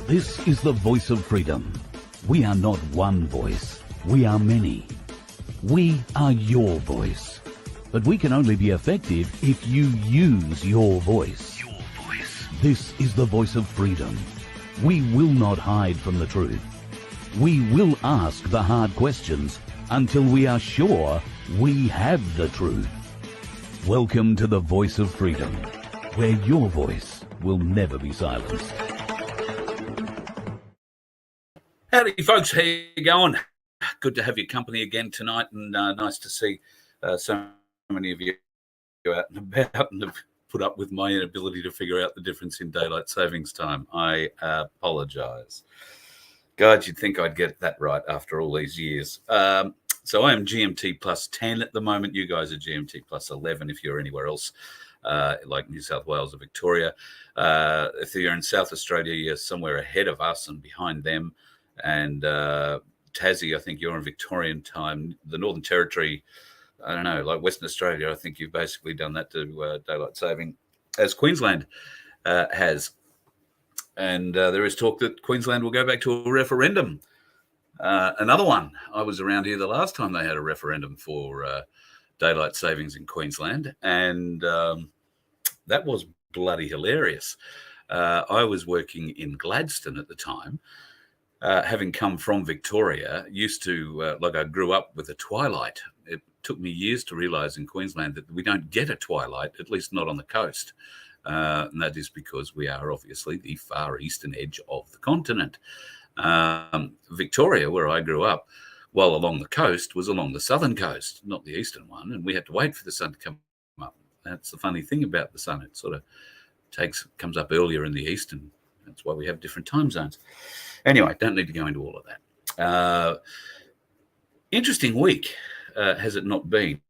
This is the voice of freedom. We are not one voice. We are many. We are your voice. But we can only be effective if you use your voice. Your voice. This is the voice of freedom. We will not hide from the truth. We will ask the hard questions until we are sure we have the truth. Welcome to the voice of freedom, where your voice will never be silenced. Howdy, folks. How you going? Good to have your company again tonight, and nice to see so many of you out and about and have put up with my inability to figure out the difference in daylight savings time. I apologize. God, you'd think I'd get that right after all these years. So I am GMT plus 10 at the moment. You guys are GMT plus 11 if you're anywhere else, like New South Wales or Victoria. If you're in South Australia, you're somewhere ahead of us and behind them. And Tassie, I think you're on Victorian time. The Northern Territory, I don't know, like Western Australia, I think you've basically done that to daylight saving, as Queensland has. And there is talk that Queensland will go back to a referendum. Another one. I was around here the last time they had a referendum for daylight savings in Queensland, and that was bloody hilarious. I was working in Gladstone at the time. Having come from Victoria, used to, I grew up with a twilight. It took me years to realise in Queensland that we don't get a twilight, at least not on the coast. And that is because we are obviously the far eastern edge of the continent. Victoria, where I grew up, while along the coast, was along the southern coast, not the eastern one. And we had to wait for the sun to come up. That's the funny thing about the sun. It sort of comes up earlier in the east, and that's why we have different time zones. Anyway, don't need to go into all of that. Interesting week, has it not been?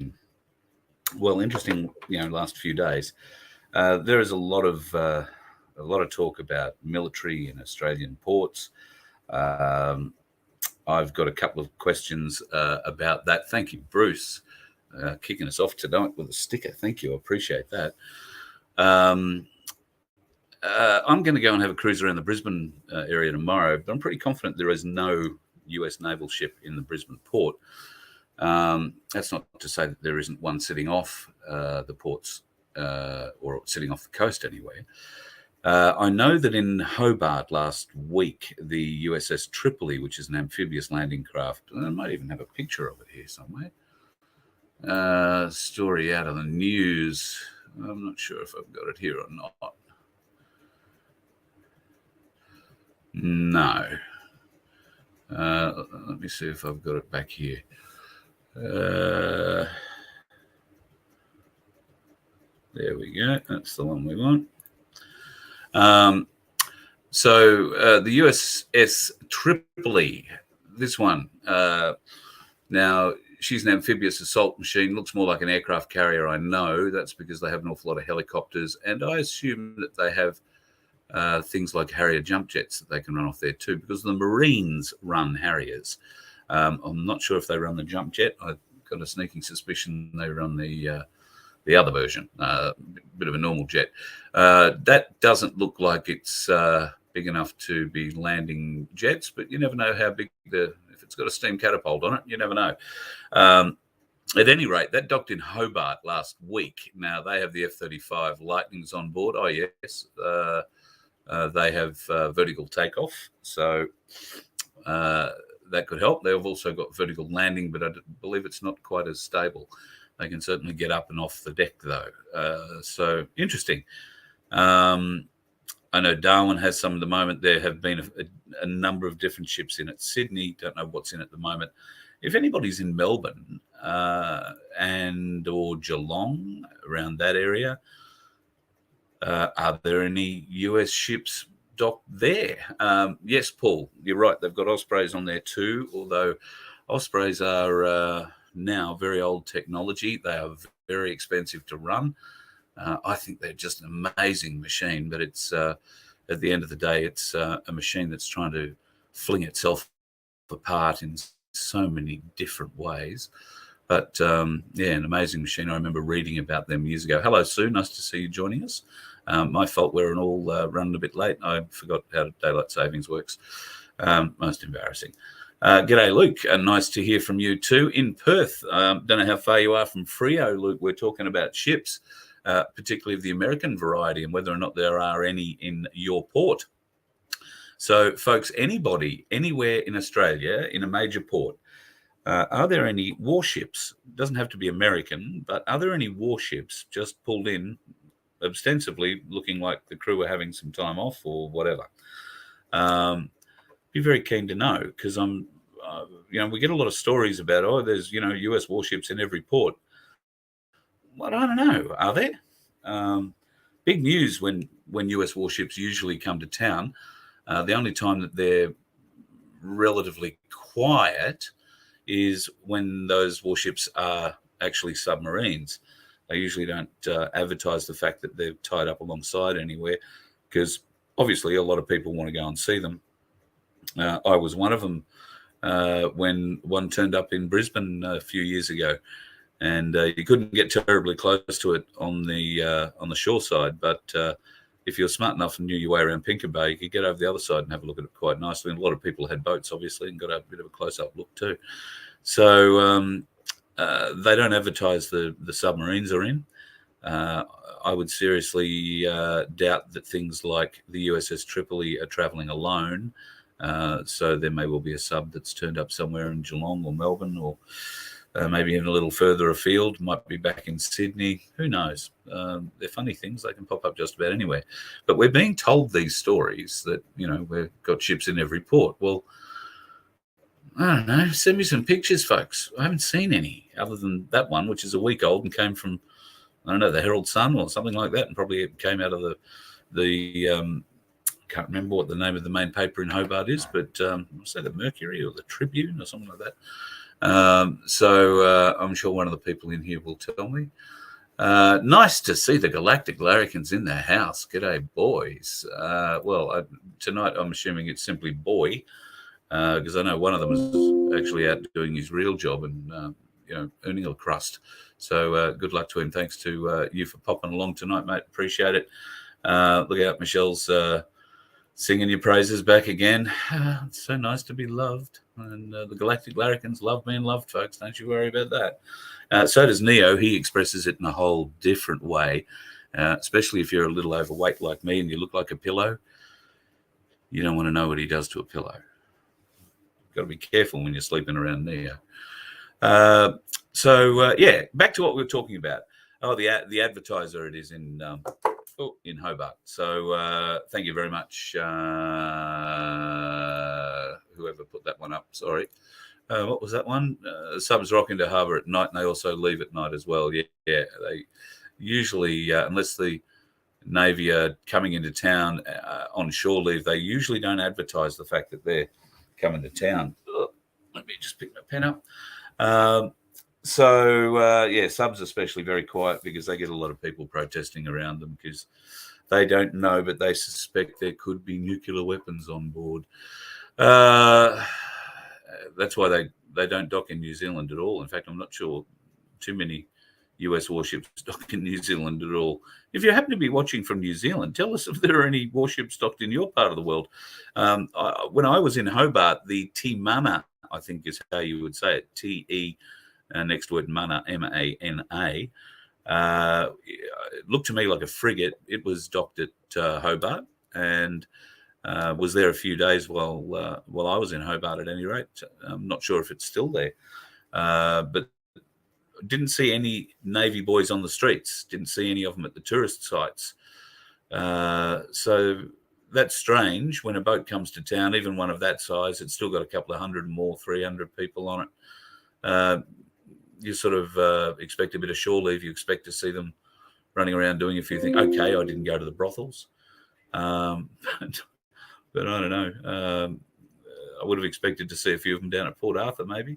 Well, interesting, last few days. There is a lot of talk about military and Australian ports. I've got a couple of questions about that. Thank you, Bruce, kicking us off tonight with a sticker. Thank you, I appreciate that. I'm going to go and have a cruise around the Brisbane area tomorrow, but I'm pretty confident there is no US naval ship in the Brisbane port. That's not to say that there isn't one sitting off the ports or sitting off the coast anywhere. I know that in Hobart last week, the USS Tripoli, which is an amphibious landing craft, and I might even have a picture of it here somewhere, story out of the news. I'm not sure if I've got it here or not. No. Let me see if I've got it back here. There we go. That's the one we want. So the USS Tripoli, this one. Now, she's an amphibious assault machine. Looks more like an aircraft carrier, I know. That's because they have an awful lot of helicopters. And I assume that they have things like Harrier jump jets that they can run off there too, because the Marines run Harriers. I'm not sure if they run the jump jet. I've got a sneaking suspicion they run the other version, bit of a normal jet. That doesn't look like it's big enough to be landing jets, but you never know how big if it's got a steam catapult on it, you never know. At any rate, that docked in Hobart last week. Now, they have the F-35 Lightnings on board. Oh, yes. They have vertical takeoff, so that could help. They've also got vertical landing, but I believe it's not quite as stable. They can certainly get up and off the deck, though. So interesting. I know Darwin has some at the moment. There have been a number of different ships in at Sydney. Don't know what's in at the moment. If anybody's in Melbourne and or Geelong, around that area, are there any US ships docked there? Yes, Paul, you're right. They've got Ospreys on there too, although Ospreys are now very old technology. They are very expensive to run. I think they're just an amazing machine, but it's at the end of the day, it's a machine that's trying to fling itself apart in so many different ways. But yeah, an amazing machine. I remember reading about them years ago. Hello, Sue. Nice to see you joining us. My fault, we're all running a bit late. I forgot how daylight savings works. Most embarrassing. G'day, Luke. Nice to hear from you too in Perth. Don't know how far you are from Freo, Luke. We're talking about ships, particularly of the American variety, and whether or not there are any in your port. So, folks, anybody, anywhere in Australia, in a major port, are there any warships? It doesn't have to be American, but are there any warships just pulled in, ostensibly looking like the crew are having some time off or whatever? Be very keen to know, because we get a lot of stories about, there's, US warships in every port. Well, I don't know. Are there? Big news when US warships usually come to town. The only time that they're relatively quiet is when those warships are actually submarines. They usually don't advertise the fact that they're tied up alongside anywhere, because obviously a lot of people want to go and see them. I was one of them when one turned up in Brisbane a few years ago, and you couldn't get terribly close to it on the shore side, but if you're smart enough and knew your way around Pinker Bay, you could get over the other side and have a look at it quite nicely. And a lot of people had boats, obviously, and got a bit of a close-up look too. So they don't advertise the submarines are in. I would seriously doubt that things like the USS Tripoli are travelling alone. So there may well be a sub that's turned up somewhere in Geelong or Melbourne, or maybe even a little further afield, might be back in Sydney. Who knows? They're funny things. They can pop up just about anywhere. But we're being told these stories that, we've got ships in every port. Well, I don't know. Send me some pictures, folks. I haven't seen any other than that one, which is a week old and came from, I don't know, the Herald Sun or something like that, and probably it came out of the can't remember what the name of the main paper in Hobart is, but I'll say the Mercury or the Tribune or something like that. So I'm sure one of the people in here will tell me. Nice to see the Galactic Larrikins in the house. G'day, boys. Tonight I'm assuming it's simply boy, because I know one of them is actually out doing his real job and earning a crust. So good luck to him. Thanks to you for popping along tonight, mate. Appreciate it. Look out, Michelle's singing your praises back again. It's so nice to be loved. And the Galactic Larrikins love being loved, folks. Don't you worry about that. So does Neo. He expresses it in a whole different way, especially if you're a little overweight like me and you look like a pillow. You don't want to know what he does to a pillow. You've got to be careful when you're sleeping around Neo. Back to what we were talking about. The advertiser, it is in Hobart. So thank you very much, whoever put that one up. Sorry. What was that one? Subs rock into harbour at night, and they also leave at night as well. Yeah. They usually, unless the Navy are coming into town on shore leave, they usually don't advertise the fact that they're coming to town. Let me just pick my pen up. Subs especially very quiet, because they get a lot of people protesting around them because they don't know, but they suspect there could be nuclear weapons on board. That's why they don't dock in New Zealand at all. In fact, I'm not sure too many US warships dock in New Zealand at all. If you happen to be watching from New Zealand, tell us if there are any warships docked in your part of the world. When I was in Hobart, the Timana, I think is how you would say it, T-E, next word Mana, M-A-N-A, it looked to me like a frigate. It was docked at Hobart and was there a few days while I was in Hobart at any rate. I'm not sure if it's still there, but didn't see any Navy boys on the streets, didn't see any of them at the tourist sites. So that's strange. When a boat comes to town, even one of that size, it's still got a couple of hundred more, 300 people on it. You sort of expect a bit of shore leave. You expect to see them running around doing a few things. Okay, I didn't go to the brothels. But I don't know. I would have expected to see a few of them down at Port Arthur, maybe.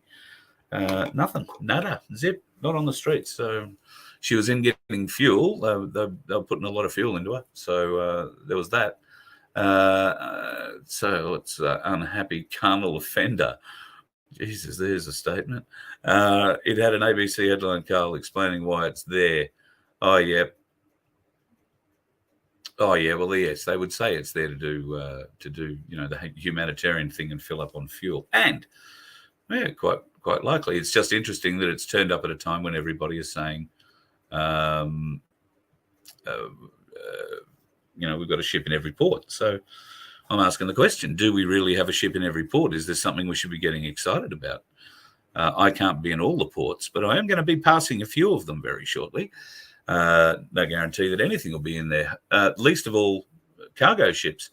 Nothing, nada, zip, not on the streets. So she was in getting fuel. They were putting a lot of fuel into her. So there was that. So it's unhappy carnal offender. Jesus, there's a statement. It had an ABC headline, Carl, explaining why it's there. Oh, yeah. Oh, yeah. Well, yes, they would say it's there to do the humanitarian thing and fill up on fuel. And yeah, quite likely. It's just interesting that it's turned up at a time when everybody is saying, we've got a ship in every port. So I'm asking the question, do we really have a ship in every port? Is this something we should be getting excited about? I can't be in all the ports, but I am going to be passing a few of them very shortly. No guarantee that anything will be in there, least of all cargo ships.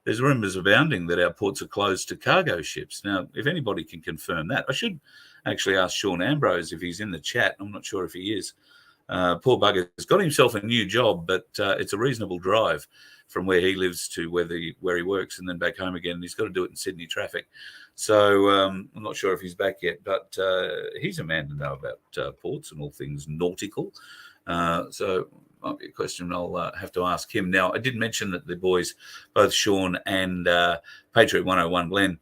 There's rumours abounding that our ports are closed to cargo ships. Now, if anybody can confirm that, I should actually ask Sean Ambrose if he's in the chat. I'm not sure if he is. Poor bugger's got himself a new job, but it's a reasonable drive from where he lives to where he works and then back home again. And he's got to do it in Sydney traffic. So I'm not sure if he's back yet, but he's a man to know about ports and all things nautical. So might be a question I'll have to ask him. Now, I did mention that the boys, both Sean and Patriot 101 Glenn,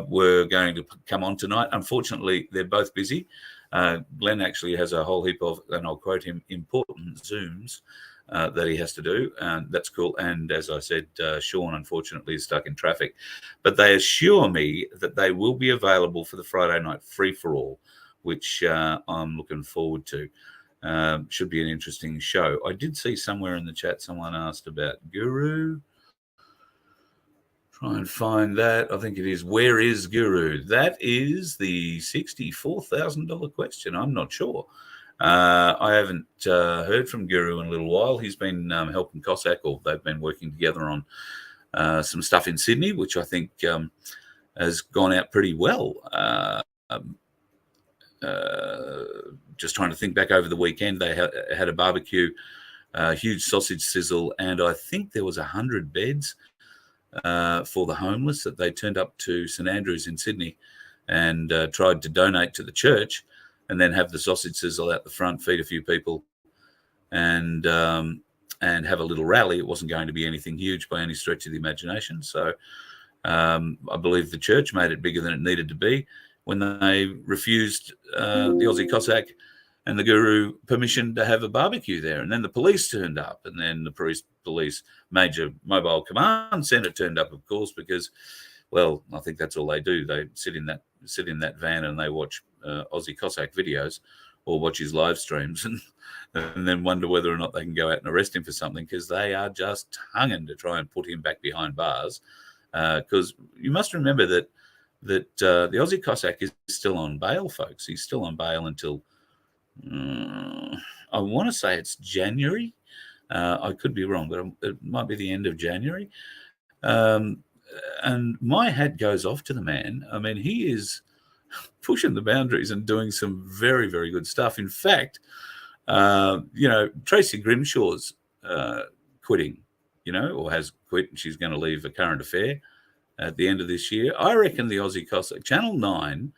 were going to come on tonight. Unfortunately, they're both busy. Glenn actually has a whole heap of, and I'll quote him, important Zooms that he has to do. That's cool. And as I said, Sean, unfortunately, is stuck in traffic. But they assure me that they will be available for the Friday night free-for-all, which I'm looking forward to. Should be an interesting show. I did see somewhere in the chat someone asked about Guru. Try and find that. I think it is, where is Guru? That is the $64,000 question. I'm not sure. I haven't heard from Guru in a little while. He's been helping Cossack, or they've been working together on some stuff in Sydney, which I think has gone out pretty well. Just trying to think back over the weekend, they had a barbecue, huge sausage sizzle, and I think there was 100 beds for the homeless that they turned up to St Andrews in Sydney and tried to donate to the church, and then have the sausage sizzle out the front, feed a few people, and have a little rally. It wasn't going to be anything huge by any stretch of the imagination. So I believe the church made it bigger than it needed to be when they refused the Aussie Cossack and the Guru permission to have a barbecue there. And then the police turned up, and then the police major mobile command center turned up, of course, because, well, I think that's all they do. They sit in that van and they watch Aussie Cossack videos or watch his live streams and then wonder whether or not they can go out and arrest him for something, because they are just hunging to try and put him back behind bars. Because you must remember that the Aussie Cossack is still on bail, folks. He's still on bail until I want to say it's January. I could be wrong, but it might be the end of January. And my hat goes off to the man. I mean, he is pushing the boundaries and doing some very, very good stuff. In fact, Tracy Grimshaw's quitting, or has quit, and she's going to leave A Current Affair at the end of this year. I reckon the Aussie Cossack, Channel 9,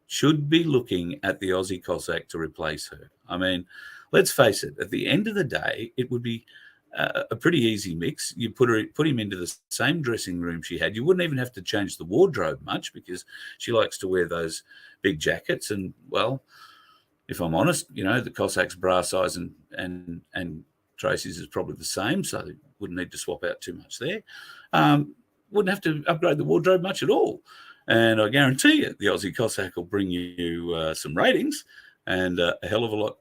should be looking at the Aussie Cossack to replace her. I mean, let's face it, at the end of the day, it would be a pretty easy mix. You put him into the same dressing room she had. You wouldn't even have to change the wardrobe much, because she likes to wear those big jackets. And, well, if I'm honest, the Cossack's bra size and Tracy's is probably the same, so they wouldn't need to swap out too much there. Wouldn't have to upgrade the wardrobe much at all. And I guarantee you, the Aussie Cossack will bring you some ratings and a hell of a lot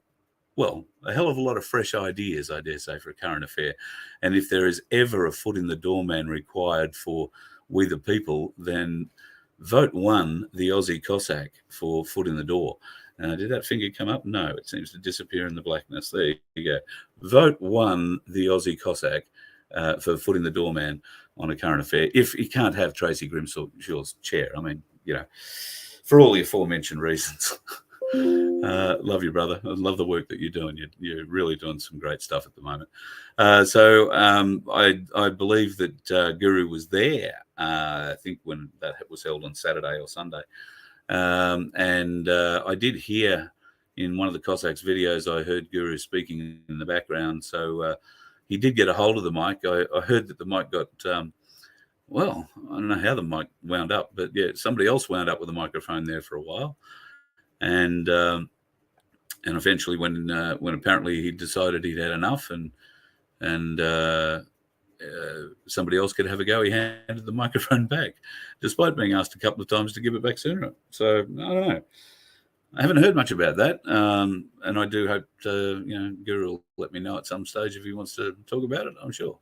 of fresh ideas, I dare say, for A Current Affair. And if there is ever a foot in the door man required for We the People, then vote 1, the Aussie Cossack, for foot in the door. Did that finger come up? No, it seems to disappear in the blackness. There you go. Vote 1, the Aussie Cossack, for foot in the door man on A Current Affair. If you can't have Tracy Grimshaw's chair, I mean, for all the aforementioned reasons. Love you, brother. I love the work that you're doing. You're really doing some great stuff at the moment. So I believe that Guru was there, I think, when that was held on Saturday or Sunday. And I did hear in one of the Cossacks videos, I heard Guru speaking in the background. So he did get a hold of the mic. I heard that the mic got well, I don't know how the mic wound up, but yeah, somebody else wound up with a microphone there for a while, and eventually, when apparently he decided he'd had enough, and somebody else could have a go, he handed the microphone back, despite being asked a couple of times to give it back sooner. So I don't know. I haven't heard much about that, and I do hope Guru will let me know at some stage if he wants to talk about it. I'm sure.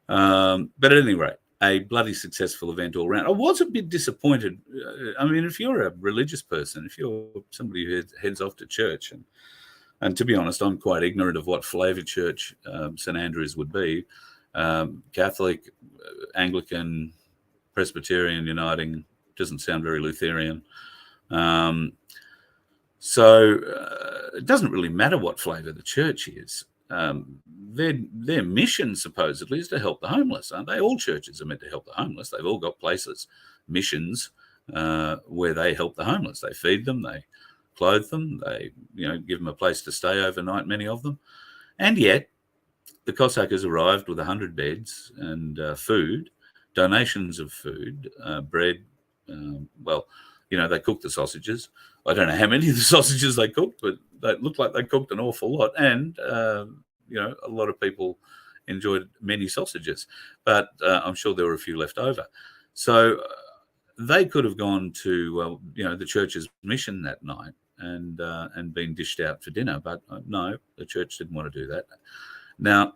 But at any rate, a bloody successful event all round. I was a bit disappointed. I mean, if you're a religious person, if you're somebody who heads off to church, and to be honest, I'm quite ignorant of what flavour church St Andrews would be. Catholic, Anglican, Presbyterian, Uniting, doesn't sound very Lutheran. So it doesn't really matter what flavour the church is. Their mission supposedly is to help the homeless, aren't they? All churches are meant to help the homeless. They've all got places, missions, where they help the homeless. They feed them, they clothe them, they give them a place to stay overnight, many of them. And yet the Cossacks arrived with 100 beds and food, donations of food, bread. They cooked the sausages. I don't know how many of the sausages they cooked, but they looked like they cooked an awful lot. And, a lot of people enjoyed many sausages, but I'm sure there were a few left over. So they could have gone to, the church's mission that night and been dished out for dinner. But no, the church didn't want to do that. Now,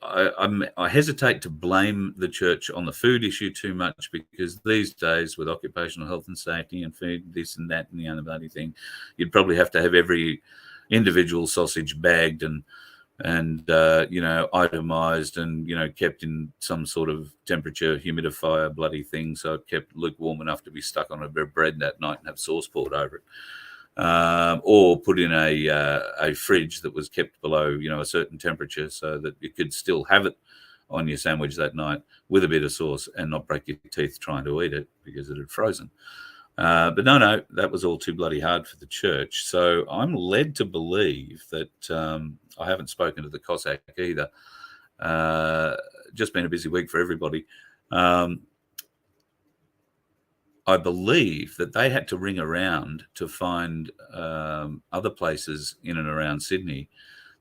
I hesitate to blame the church on the food issue too much, because these days with occupational health and safety and food, this and that and the other bloody thing, you'd probably have to have every individual sausage bagged and itemized and kept in some sort of temperature humidifier bloody thing, so it kept lukewarm enough to be stuck on a bit of bread that night and have sauce poured over it. Or put in a fridge that was kept below, a certain temperature, so that you could still have it on your sandwich that night with a bit of sauce and not break your teeth trying to eat it because it had frozen. But no, that was all too bloody hard for the church. So I'm led to believe that I haven't spoken to the Cossack either. Just been a busy week for everybody. I believe that they had to ring around to find other places in and around Sydney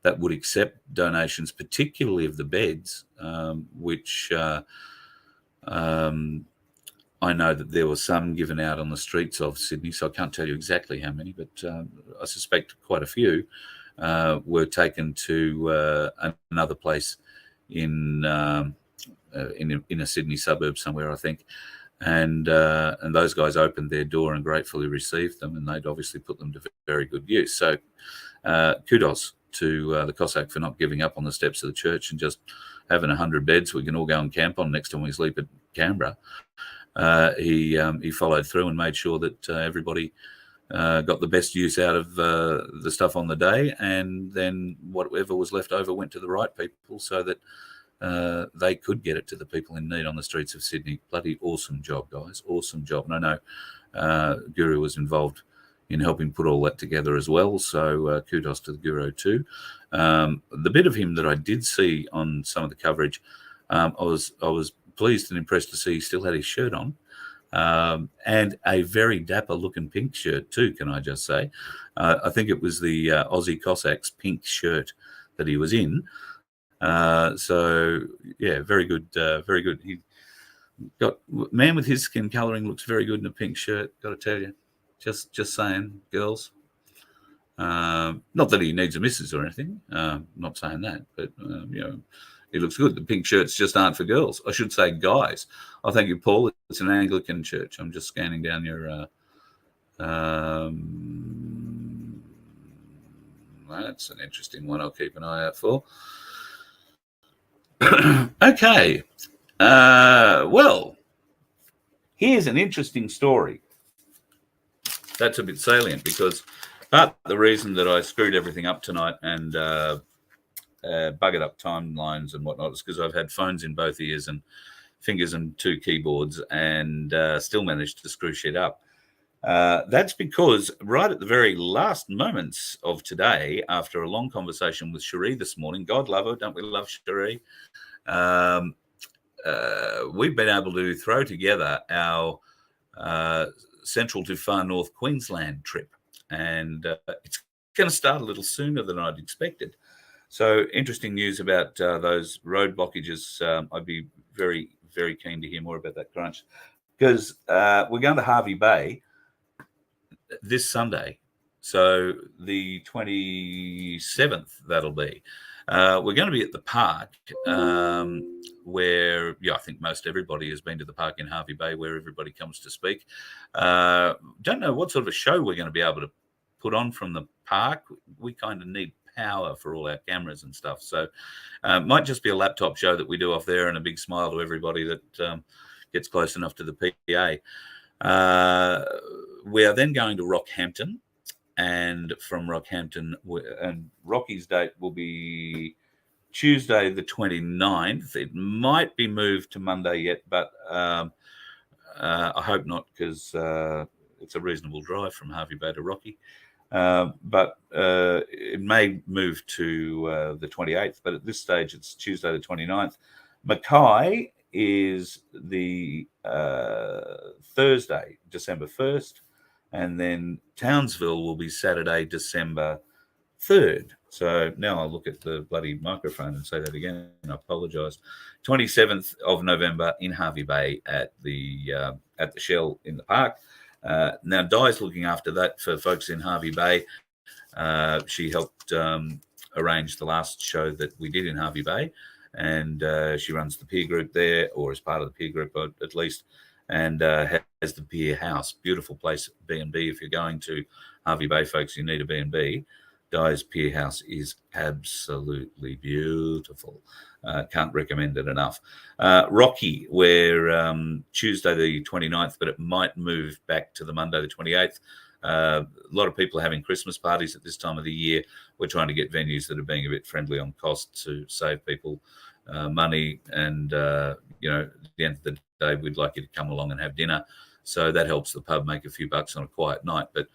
that would accept donations, particularly of the beds, which I know that there were some given out on the streets of Sydney, so I can't tell you exactly how many, but I suspect quite a few were taken to another place in a Sydney suburb somewhere, I think. And those guys opened their door and gratefully received them, and they'd obviously put them to very good use. So kudos to the Cossack for not giving up on the steps of the church and just having 100 beds we can all go and camp on next time we sleep at Canberra. He followed through and made sure that everybody got the best use out of the stuff on the day, and then whatever was left over went to the right people so that they could get it to the people in need on the streets of Sydney. Bloody awesome job, guys. Awesome job. And I know Guru was involved in helping put all that together as well. So kudos to the Guru too. The bit of him that I did see on some of the coverage, I was pleased and impressed to see he still had his shirt on. And a very dapper looking pink shirt too, can I just say. I think it was the Aussie Cossacks pink shirt that he was in. So yeah, very good, very good. He got man with his skin colouring looks very good in a pink shirt. Got to tell you, just saying, girls. Not that he needs a missus or anything. Not saying that, but he looks good. The pink shirts just aren't for girls. I should say guys. I thank you, Paul. It's an Anglican church. I'm just scanning down your. That's an interesting one. I'll keep an eye out for. Okay. Well, here's an interesting story. That's a bit salient because part of the reason that I screwed everything up tonight and buggered up timelines and whatnot is because I've had phones in both ears and fingers and two keyboards and still managed to screw shit up. That's because right at the very last moments of today, after a long conversation with Cherie this morning, God love her, don't we love Cherie? we've been able to throw together our Central to Far North Queensland trip, and it's going to start a little sooner than I'd expected. So interesting news about those road blockages. I'd be very, very keen to hear more about that, Crunch, because we're going to Hervey Bay this Sunday. So the 27th, that'll be. We're going to be at the park where, I think most everybody has been to the park in Hervey Bay, where everybody comes to speak. Don't know what sort of a show we're going to be able to put on from the park. We kind of need power for all our cameras and stuff. So might just be a laptop show that we do off there, and a big smile to everybody that gets close enough to the PA. We are then going to Rockhampton, and from Rockhampton, and Rocky's date will be Tuesday the 29th. It might be moved to Monday yet, but I hope not, because it's a reasonable drive from Hervey Bay to Rocky. But it may move to the 28th, but at this stage it's Tuesday the 29th. Mackay is the Thursday, December 1st, and then Townsville will be Saturday, December 3rd. So now I'll look at the bloody microphone and say that again. I apologise. 27th of November in Hervey Bay at the Shell in the park. Now Di's looking after that for folks in Hervey Bay. She helped arrange the last show that we did in Hervey Bay, and she runs the peer group there, or is part of the peer group at least, and has the Pier House. Beautiful place, B&B. If you're going to Hervey Bay, folks, you need a B&B. Di's Pier House is absolutely beautiful. Can't recommend it enough. Rocky, where Tuesday the 29th, but it might move back to the Monday the 28th. A lot of people are having Christmas parties at this time of the year. We're trying to get venues that are being a bit friendly on cost to save people money. And, you know, at the end of the day, we'd like you to come along and have dinner. So that helps the pub make a few bucks on a quiet night. But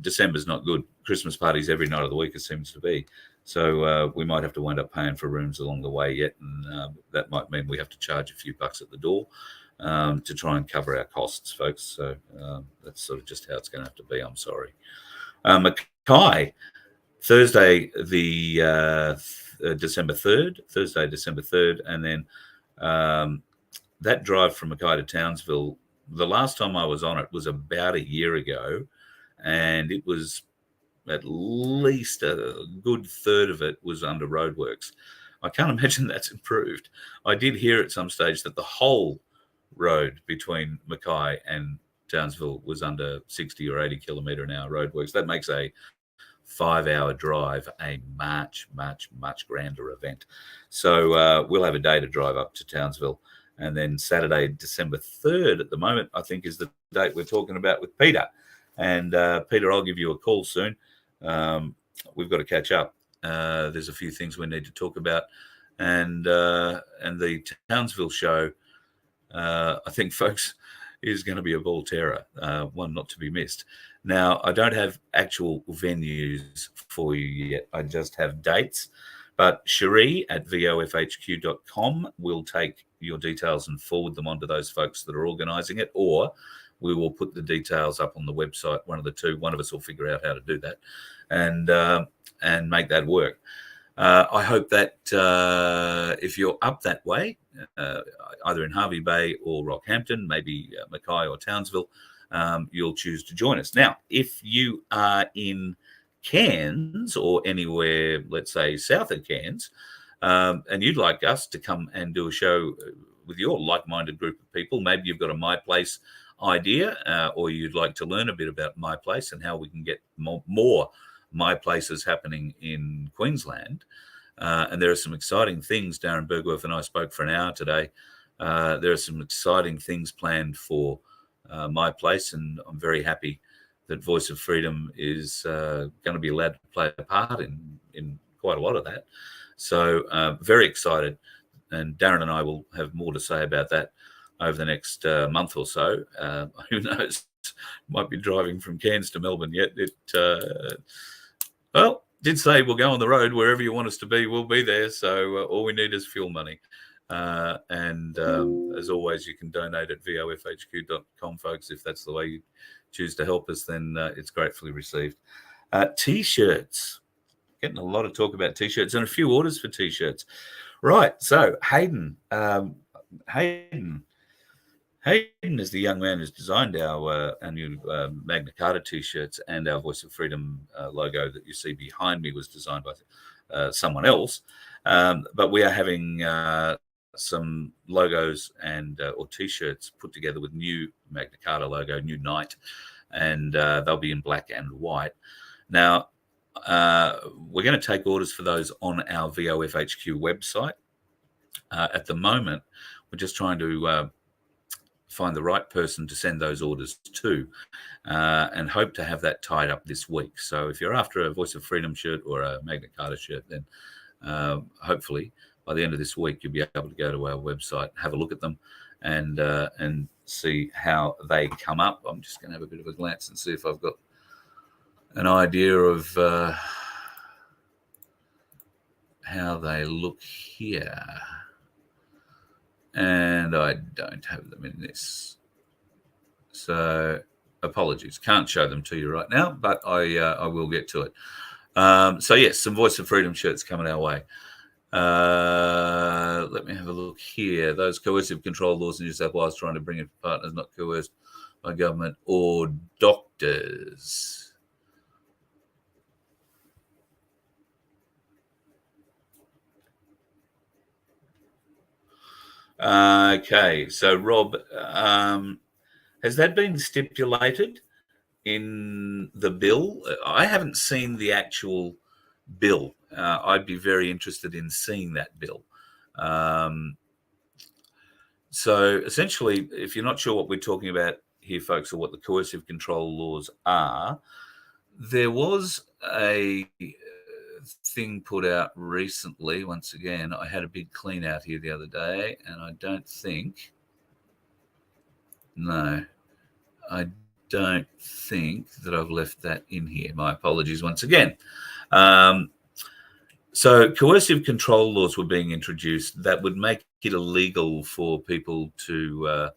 December's not good. Christmas parties every night of the week, it seems to be. So we might have to wind up paying for rooms along the way yet. And that might mean we have to charge a few bucks at the door to try and cover our costs, folks. So that's sort of just how it's going to have to be. I'm sorry. Mackay, Thursday, the December 3rd, Thursday, December 3rd. And then that drive from Mackay to Townsville, the last time I was on it was about a year ago, and it was at least a good third of it was under roadworks. I can't imagine that's improved. I did hear at some stage that the whole road between Mackay and Townsville was under 60 or 80 kilometre an hour roadworks. That makes a 5-hour drive a much, much, much grander event. So we'll have a day to drive up to Townsville. And then Saturday, December 3rd, at the moment, I think is the date we're talking about with Peter. And Peter, I'll give you a call soon. We've got to catch up. There's a few things we need to talk about. And the Townsville show, I think, folks, is going to be a ball terror, one not to be missed. Now, I don't have actual venues for you yet. I just have dates. But Cherie at vofhq.com will take your details and forward them on to those folks that are organising it, or we will put the details up on the website. One of the two. One of us will figure out how to do that and make that work. I hope that if you're up that way, either in Hervey Bay or Rockhampton, maybe Mackay or Townsville, you'll choose to join us. Now, if you are in Cairns or anywhere, let's say, south of Cairns, and you'd like us to come and do a show with your like-minded group of people, maybe you've got a My Place idea, or you'd like to learn a bit about My Place and how we can get more My Places happening in Queensland. And there are some exciting things. Darren Bergworth and I spoke for an hour today. There are some exciting things planned for My Place, and I'm very happy that Voice of Freedom is going to be allowed to play a part in quite a lot of that. So very excited. And Darren and I will have more to say about that over the next month or so. Who knows? Might be driving from Cairns to Melbourne yet. Well, did say we'll go on the road. Wherever you want us to be, we'll be there. So all we need is fuel money. And as always, you can donate at vofhq.com, folks. If that's the way you choose to help us, then it's gratefully received. T-shirts. Getting a lot of talk about T-shirts and a few orders for T-shirts. Right. So Hayden is the young man who's designed our new Magna Carta T-shirts, and our Voice of Freedom logo that you see behind me was designed by someone else. But we are having some logos and or T-shirts put together with new Magna Carta logo, new Knight, and they'll be in black and white. Now, we're going to take orders for those on our VoF HQ website. At the moment, we're just trying to find the right person to send those orders to, and hope to have that tied up this week. So if you're after a Voice of Freedom shirt or a Magna Carta shirt, then hopefully by the end of this week, you'll be able to go to our website, have a look at them, and see how they come up. I'm just going to have a bit of a glance and see if I've got an idea of how they look here. And I don't have them in this. So apologies. Can't show them to you right now, but I will get to it. So yes, some Voice of Freedom shirts coming our way. Let me have a look here. Those coercive control laws in New South Wales trying to bring in partners not coerced by government or doctors. Okay, so Rob, has that been stipulated in the bill? I haven't seen the actual bill. I'd be very interested in seeing that bill. So essentially, if you're not sure what we're talking about here, folks, or what the coercive control laws are, there was a thing put out recently. Once again, I had a big clean out here the other day, and I don't think that I've left that in here. My apologies once again. So coercive control laws were being introduced that would make it illegal for people to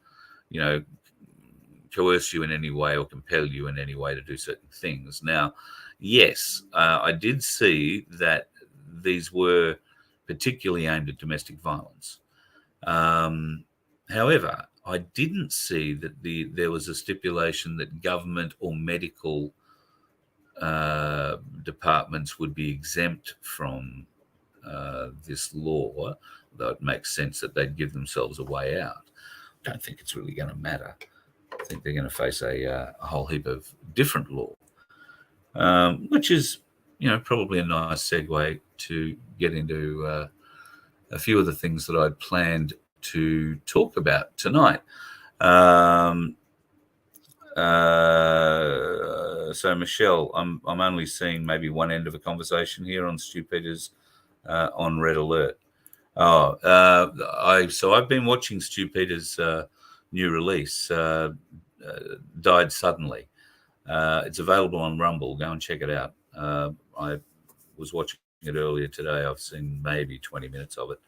coerce you in any way or compel you in any way to do certain things. Now, yes, I did see that these were particularly aimed at domestic violence. However, I didn't see that there was a stipulation that government or medical departments would be exempt from this law, though it makes sense that they'd give themselves a way out. I don't think it's really going to matter. I think they're going to face a whole heap of different law. Which is, probably a nice segue to get into a few of the things that I'd planned to talk about tonight. So Michelle, I'm only seeing maybe one end of a conversation here on Stu Peters on Red Alert. So I've been watching Stu Peters' new release, Died Suddenly. It's available on Rumble. Go and check it out. I was watching it earlier today. I've seen maybe 20 minutes of it,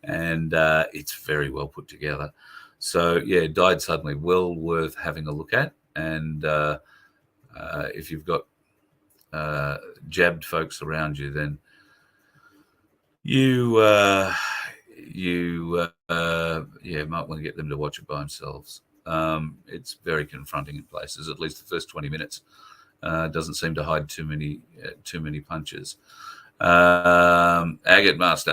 and it's very well put together. So yeah, Died Suddenly, well worth having a look at. And if you've got jabbed folks around you, then you might want to get them to watch it by themselves. It's very confronting in places. At least the first 20 minutes doesn't seem to hide too many punches. Agate Master,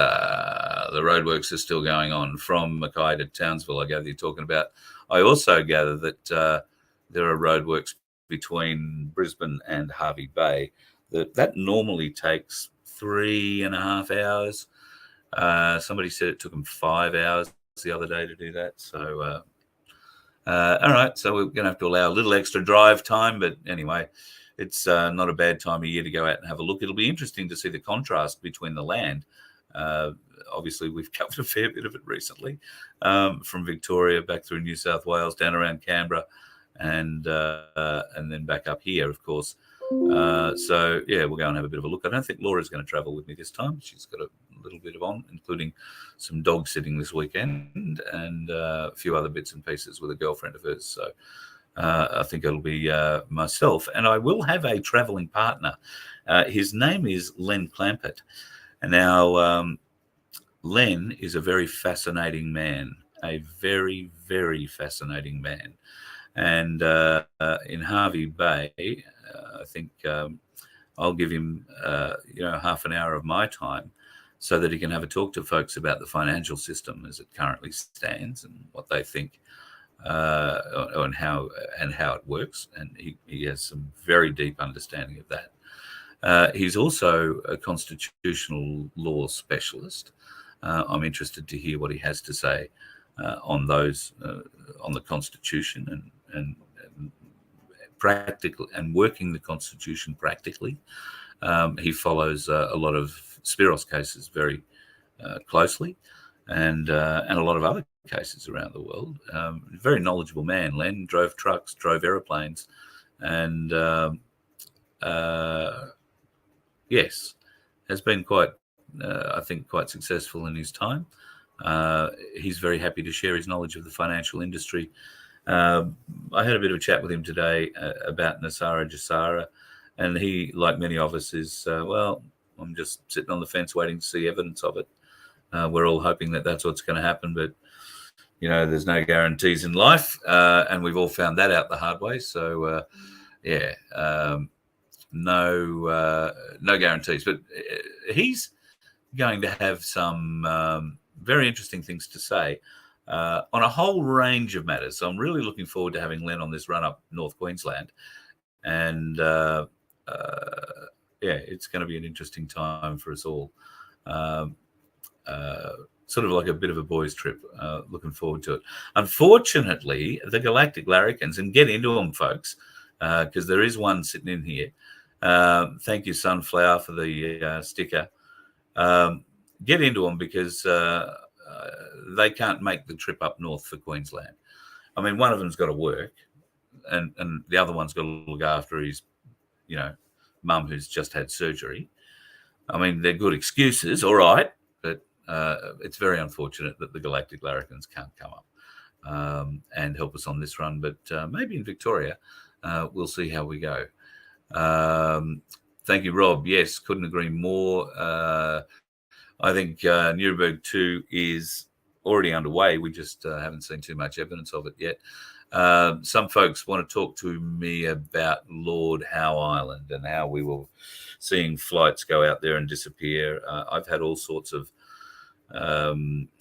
the roadworks are still going on from Mackay to Townsville. I gather you're talking about. I also gather that there are roadworks between Brisbane and Hervey Bay. That normally takes 3.5 hours. Somebody said it took them 5 hours the other day to do that. So. All right, so we're going to have to allow a little extra drive time, but anyway, it's not a bad time of year to go out and have a look. It'll be interesting to see the contrast between the land. Obviously, we've covered a fair bit of it recently, from Victoria back through New South Wales, down around Canberra, and then back up here, of course. So yeah, we'll go and have a bit of a look. I don't think Laura's going to travel with me this time. She's got a little bit on, including some dog sitting this weekend and a few other bits and pieces with a girlfriend of hers. So I think it'll be myself, and I will have a travelling partner. His name is Len Clampett. And now Len is a very fascinating man, a very, very fascinating man. And in Harvey Bay, I think I'll give him, half an hour of my time so that he can have a talk to folks about the financial system as it currently stands and what they think and how it works. And he has some very deep understanding of that. He's also a constitutional law specialist. I'm interested to hear what he has to say on those, on the Constitution and practical and working the Constitution practically. He follows a lot of Spiros cases very closely, and a lot of other cases around the world. Very knowledgeable man. Len drove trucks, drove aeroplanes, and yes, has been quite, I think, quite successful in his time. He's very happy to share his knowledge of the financial industry. I had a bit of a chat with him today about Nasara Jasara, and he, like many of us, is, I'm just sitting on the fence waiting to see evidence of it. We're all hoping that that's what's going to happen, but, there's no guarantees in life, and we've all found that out the hard way. So, no guarantees. But he's going to have some very interesting things to say on a whole range of matters. So I'm really looking forward to having Len on this run up North Queensland. And it's going to be an interesting time for us all. Sort of like a bit of a boys' trip. Looking forward to it. Unfortunately, the Galactic Larrikins, and get into them, folks, because there is one sitting in here. Thank you, Sunflower, for the sticker. Get into them because they can't make the trip up north for Queensland. I mean, one of them's got to work, and the other one's got to look after his, mum who's just had surgery. I mean, they're good excuses, all right, but it's very unfortunate that the Galactic Larrikins can't come up and help us on this run. But maybe in Victoria, we'll see how we go. Thank you, Rob. Yes, couldn't agree more. I think Nuremberg 2 is already underway. We just haven't seen too much evidence of it yet. Some folks want to talk to me about Lord Howe Island and how we were seeing flights go out there and disappear. I've had all sorts of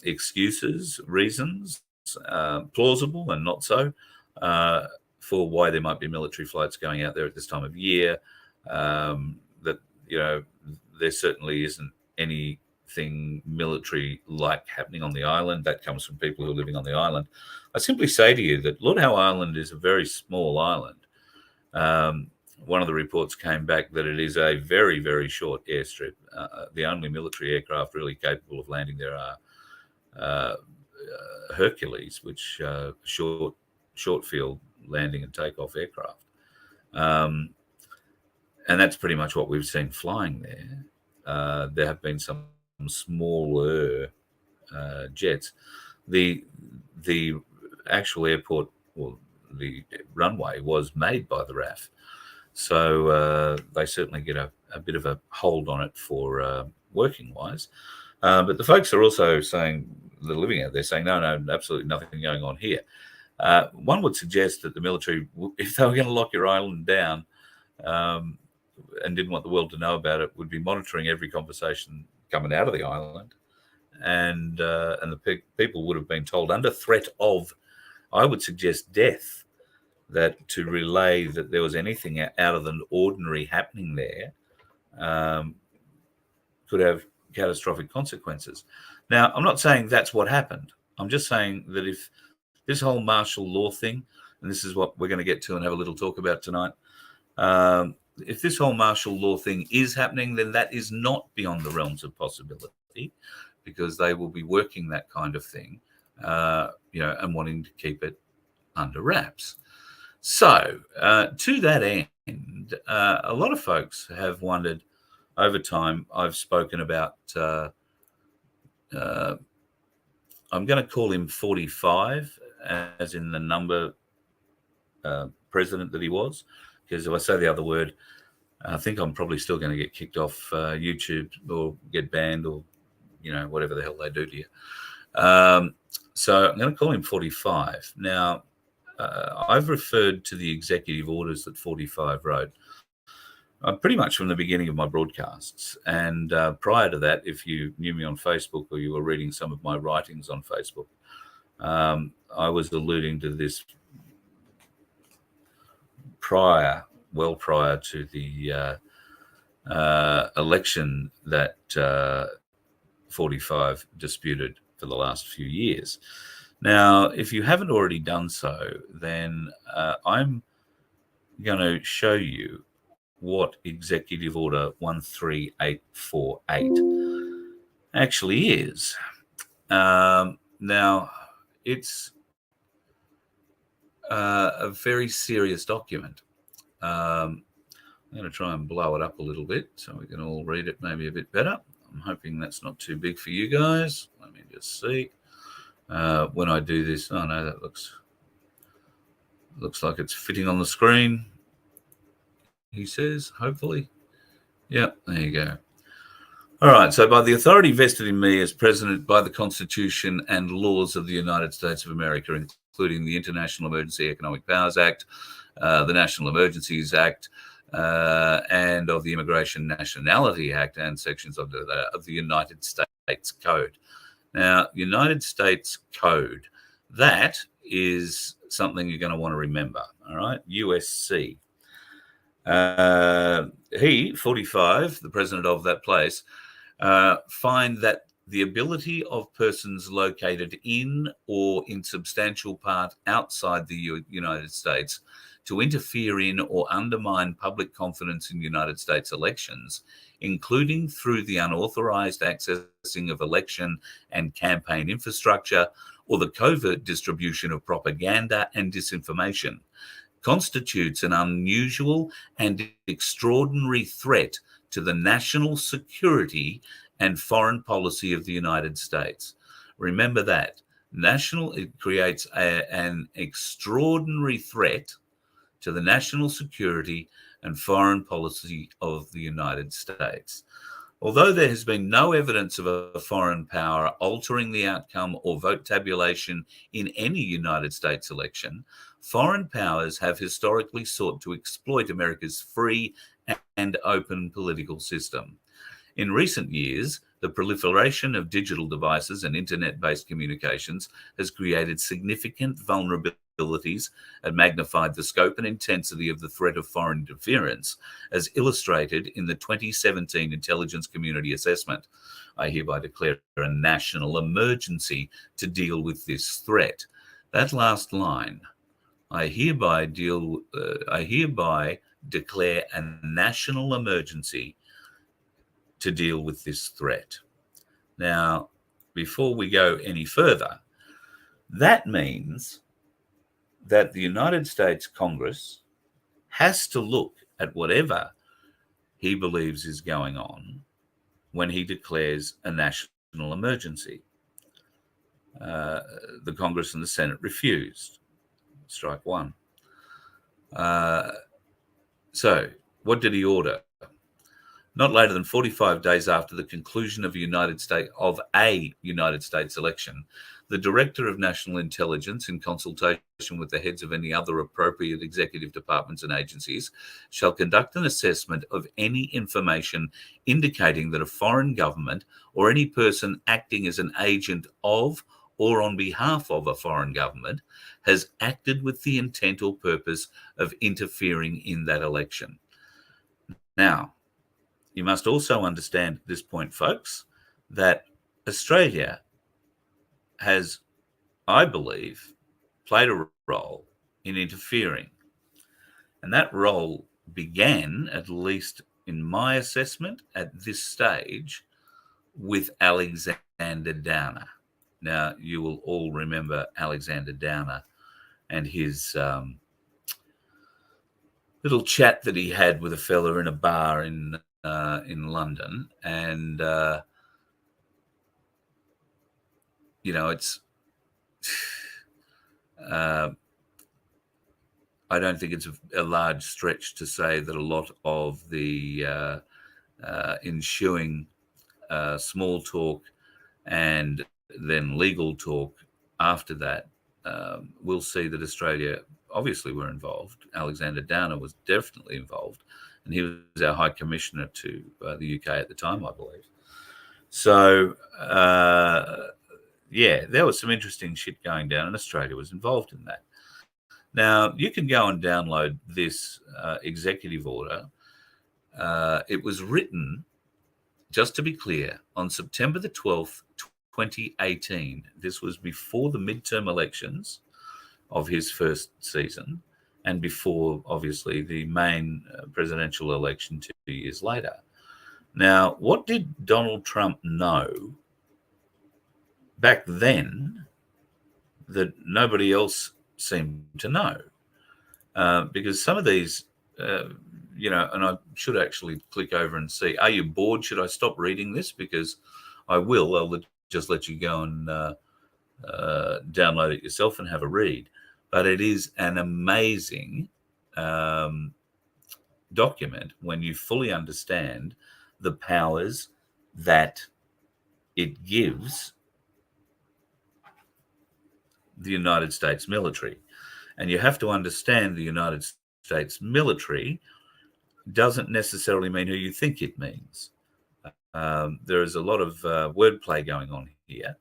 excuses, reasons, plausible and not so, for why there might be military flights going out there at this time of year. That, there certainly isn't anything military-like happening on the island. That comes from people who are living on the island. I simply say to you that Lord Howe Island is a very small island. One of the reports came back that it is a very, very short airstrip. The only military aircraft really capable of landing there are Hercules, which short field landing and takeoff aircraft. And that's pretty much what we've seen flying there. There have been some smaller jets. The actual airport, or the runway, was made by the RAF. So they certainly get a bit of a hold on it for working wise. But the folks are also saying, they're living out there, saying, no, absolutely nothing going on here. One would suggest that the military, if they were going to lock your island down and didn't want the world to know about it, would be monitoring every conversation coming out of the island. And the people would have been told under threat of, I would suggest, death, that to relay that there was anything out of the ordinary happening there could have catastrophic consequences. Now, I'm not saying that's what happened. I'm just saying that if this whole martial law thing, and this is what we're going to get to and have a little talk about tonight, if this whole martial law thing is happening, then that is not beyond the realms of possibility, because they will be working that kind of thing, and wanting to keep it under wraps. So, to that end, a lot of folks have wondered over time. I've spoken about I'm going to call him 45, as in the number president that he was, because if I say the other word, I think I'm probably still going to get kicked off YouTube or get banned or, whatever the hell they do to you. So I'm going to call him 45. Now, I've referred to the executive orders that 45 wrote pretty much from the beginning of my broadcasts. And prior to that, if you knew me on Facebook or you were reading some of my writings on Facebook, I was alluding to this prior to the election that 45 disputed for the last few years. Now, if you haven't already done so, then I'm going to show you what Executive Order 13848 actually is. Now, it's a very serious document. I'm going to try and blow it up a little bit so we can all read it maybe a bit better. I'm hoping that's not too big for you guys. Let me just see. When I do this, oh no, that looks like it's fitting on the screen, he says, hopefully. Yeah, there you go. All right, so by the authority vested in me as President by the Constitution and laws of the United States of America, including the International Emergency Economic Powers Act, the National Emergencies Act, and of the Immigration Nationality Act and sections of the United States Code. Now, United States Code, that is something you're going to want to remember, all right? USC. He, 45, the president of that place, find that the ability of persons located in or in substantial part outside the United States to interfere in or undermine public confidence in United States elections, including through the unauthorized accessing of election and campaign infrastructure or the covert distribution of propaganda and disinformation, constitutes an unusual and extraordinary threat to the national security and foreign policy of the United States. Remember that. It creates an extraordinary threat to the national security and foreign policy of the United States. Although there has been no evidence of a foreign power altering the outcome or vote tabulation in any United States election, foreign powers have historically sought to exploit America's free and open political system. In recent years, the proliferation of digital devices and internet-based communications has created significant vulnerabilities and magnified the scope and intensity of the threat of foreign interference, as illustrated in the 2017 Intelligence Community Assessment. I hereby declare a national emergency to deal with this threat. That last line, I hereby declare a national emergency to deal with this threat. Now, before we go any further, that means that the United States Congress has to look at whatever he believes is going on when he declares a national emergency. The Congress and the Senate refused. Strike one. So, what did he order? Not later than 45 days after the conclusion of a United States election, the Director of National Intelligence, in consultation with the heads of any other appropriate executive departments and agencies, shall conduct an assessment of any information indicating that a foreign government or any person acting as an agent of or on behalf of a foreign government has acted with the intent or purpose of interfering in that election. Now, you must also understand at this point, folks, that Australia has, I believe, played a role in interfering. And that role began, at least in my assessment at this stage, with Alexander Downer. Now, you will all remember Alexander Downer and his little chat that he had with a fella in a bar in London, and it's. I don't think it's a large stretch to say that a lot of the ensuing small talk and then legal talk after that will see that Australia obviously were involved. Alexander Downer was definitely involved, and he was our High Commissioner to the UK at the time, I believe. So, there was some interesting shit going down, and Australia was involved in that. Now, you can go and download this executive order. It was written, just to be clear, on September the 12th, 2018. This was before the midterm elections of his first season and before, obviously, the main presidential election 2 years later. Now, what did Donald Trump know back then that nobody else seemed to know? Because some of these, and I should actually click over and see, are you bored? Should I stop reading this? Because I will. I'll just let you go and download it yourself and have a read. But it is an amazing document when you fully understand the powers that it gives the United States military. And you have to understand the United States military doesn't necessarily mean who you think it means. There is a lot of wordplay going on here.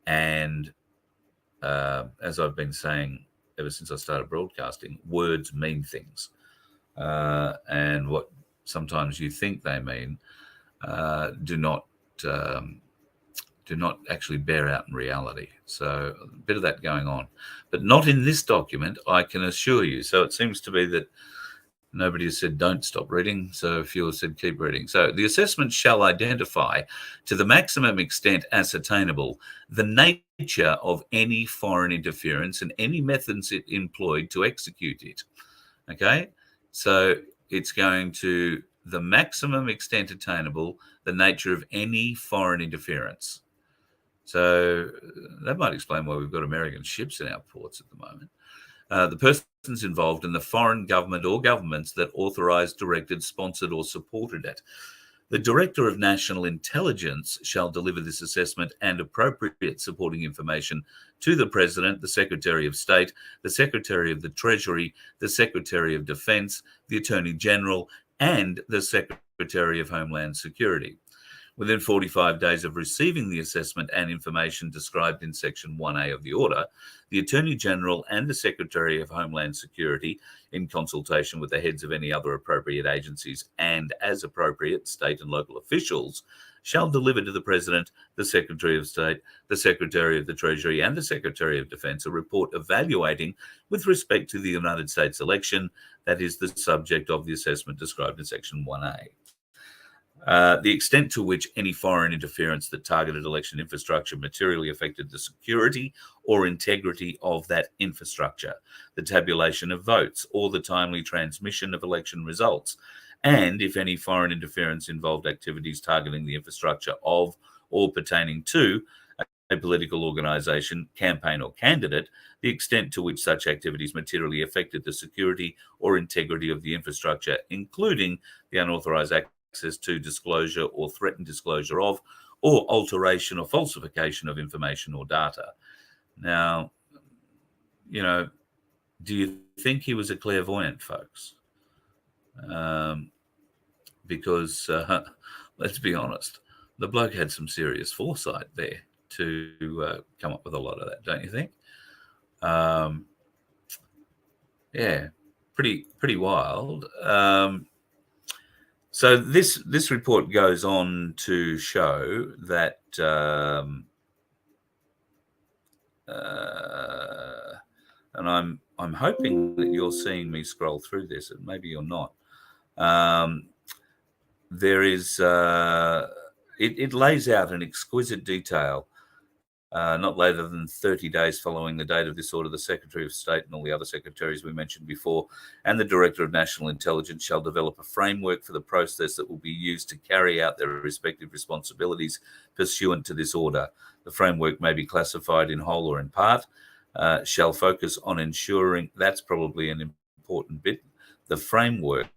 And as I've been saying ever since I started broadcasting, words mean things. And what sometimes you think they mean do not actually bear out in reality. So a bit of that going on, but not in this document, I can assure you. So it seems to be that nobody has said don't stop reading, so a few have said keep reading. So the assessment shall identify to the maximum extent ascertainable the nature of any foreign interference and any methods it employed to execute it. Okay, so it's going to the maximum extent attainable the nature of any foreign interference. So that might explain why we've got American ships in our ports at the moment. The persons involved in the foreign government or governments that authorized, directed, sponsored, or supported it. The Director of National Intelligence shall deliver this assessment and appropriate supporting information to the President, the Secretary of State, the Secretary of the Treasury, the Secretary of Defense, the Attorney General, and the Secretary of Homeland Security. Within 45 days of receiving the assessment and information described in Section 1A of the order, the Attorney General and the Secretary of Homeland Security, in consultation with the heads of any other appropriate agencies and, as appropriate, state and local officials, shall deliver to the President, the Secretary of State, the Secretary of the Treasury, and the Secretary of Defense a report evaluating, with respect to the United States election, that is the subject of the assessment described in Section 1A. The extent to which any foreign interference that targeted election infrastructure materially affected the security or integrity of that infrastructure, the tabulation of votes, or the timely transmission of election results, and if any foreign interference involved activities targeting the infrastructure of or pertaining to a political organization, campaign, or candidate, the extent to which such activities materially affected the security or integrity of the infrastructure, including the unauthorized access to, disclosure or threatened disclosure of, or alteration or falsification of information or data. Now, do you think he was a clairvoyant, folks? Because let's be honest, the bloke had some serious foresight there to come up with a lot of that, don't you think? Pretty wild. So this report goes on to show that, and I'm hoping that you're seeing me scroll through this, and maybe you're not. There is it lays out in exquisite detail not later than 30 days following the date of this order, the Secretary of State and all the other secretaries we mentioned before, and the Director of National Intelligence shall develop a framework for the process that will be used to carry out their respective responsibilities pursuant to this order. The framework may be classified in whole or in part, shall focus on ensuring, that's probably an important bit, the framework,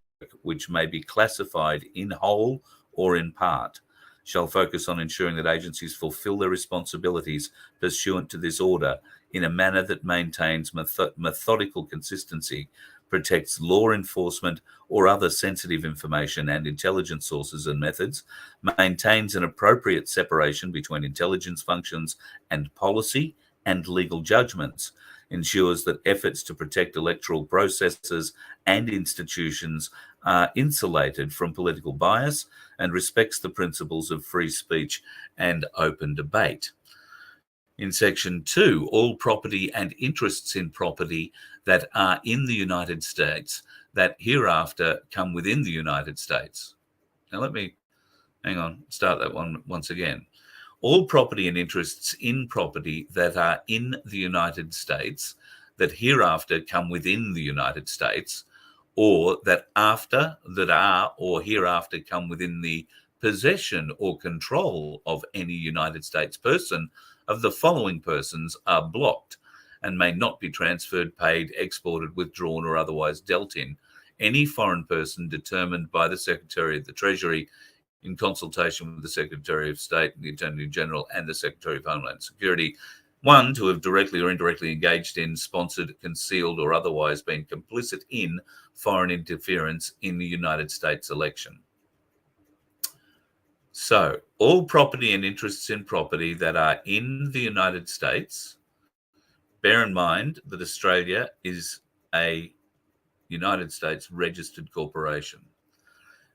which may be classified in whole or in part, shall focus on ensuring that agencies fulfill their responsibilities pursuant to this order in a manner that maintains methodical consistency, protects law enforcement or other sensitive information and intelligence sources and methods, maintains an appropriate separation between intelligence functions and policy and legal judgments, ensures that efforts to protect electoral processes and institutions are insulated from political bias, and respects the principles of free speech and open debate. In Section 2, all property and interests in property that are in the United States that hereafter come within the United States. Now let me, start that one once again. All property and interests in property that are in the United States that hereafter come within the United States, or that are or hereafter come within the possession or control of any United States person of the following persons are blocked and may not be transferred, paid, exported, withdrawn, or otherwise dealt in any foreign person determined by the Secretary of the Treasury in consultation with the Secretary of State, the Attorney General, and the Secretary of Homeland Security. 1, to have directly or indirectly engaged in, sponsored, concealed, or otherwise been complicit in foreign interference in the United States election. So, all property and interests in property that are in the United States, bear in mind that Australia is a United States registered corporation,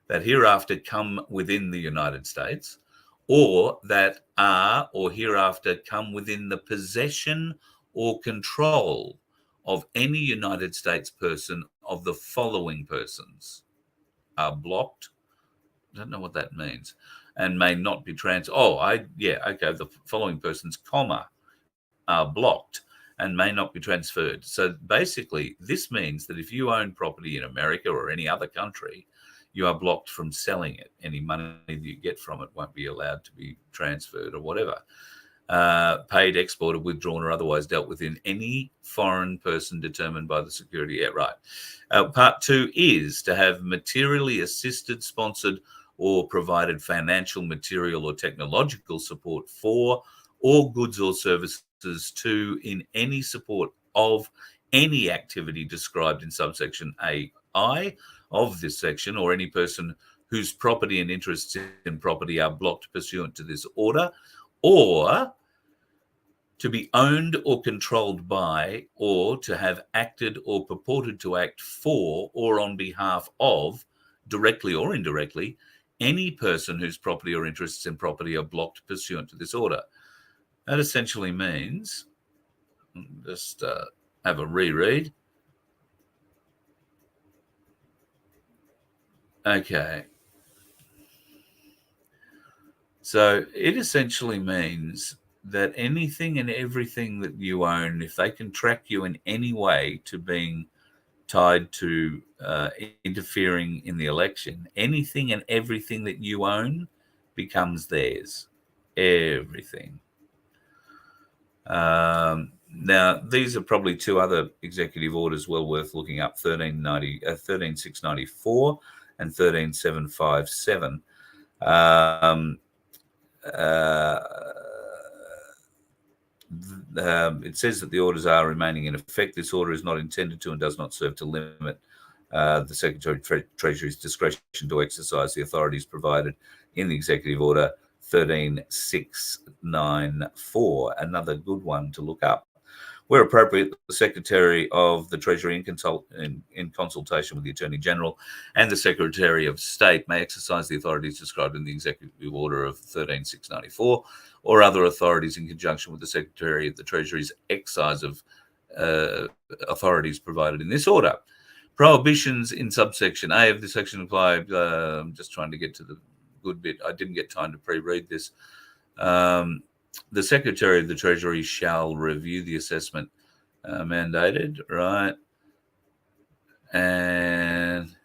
that hereafter come within the United States, or that are or hereafter come within the possession or control of any United States person of the following persons are blocked. I don't know what that means. And may not be the following persons, comma, are blocked and may not be transferred. So basically, this means that if you own property in America or any other country, you are blocked from selling it. Any money that you get from it won't be allowed to be transferred or whatever. Paid, exported, withdrawn, or otherwise dealt with in any foreign person determined by the security. Yeah, right. Part 2 is to have materially assisted, sponsored, or provided financial, material, or technological support for, or goods or services to, in any support of any activity described in subsection AI of this section, or any person whose property and interests in property are blocked pursuant to this order, or to be owned or controlled by, or to have acted or purported to act for or on behalf of, directly or indirectly, any person whose property or interests in property are blocked pursuant to this order. That essentially means, just have a reread. Okay. So it essentially means that anything and everything that you own, if they can track you in any way to being tied to interfering in the election, anything and everything that you own becomes theirs. Everything. Now, these are probably 2 other executive orders well worth looking up, 13694 and 13757. It says that the orders are remaining in effect. This order is not intended to and does not serve to limit the Secretary of Treasury's discretion to exercise the authorities provided in the Executive Order 13694. Another good one to look up. Where appropriate, the Secretary of the Treasury, in consultation with the Attorney General and the Secretary of State, may exercise the authorities described in the Executive Order of 13694, or other authorities in conjunction with the Secretary of the Treasury's exercise of authorities provided in this order. Prohibitions in subsection A of this section apply. I'm just trying to get to the good bit. I didn't get time to pre-read this. The Secretary of the Treasury shall review the assessment mandated, right? And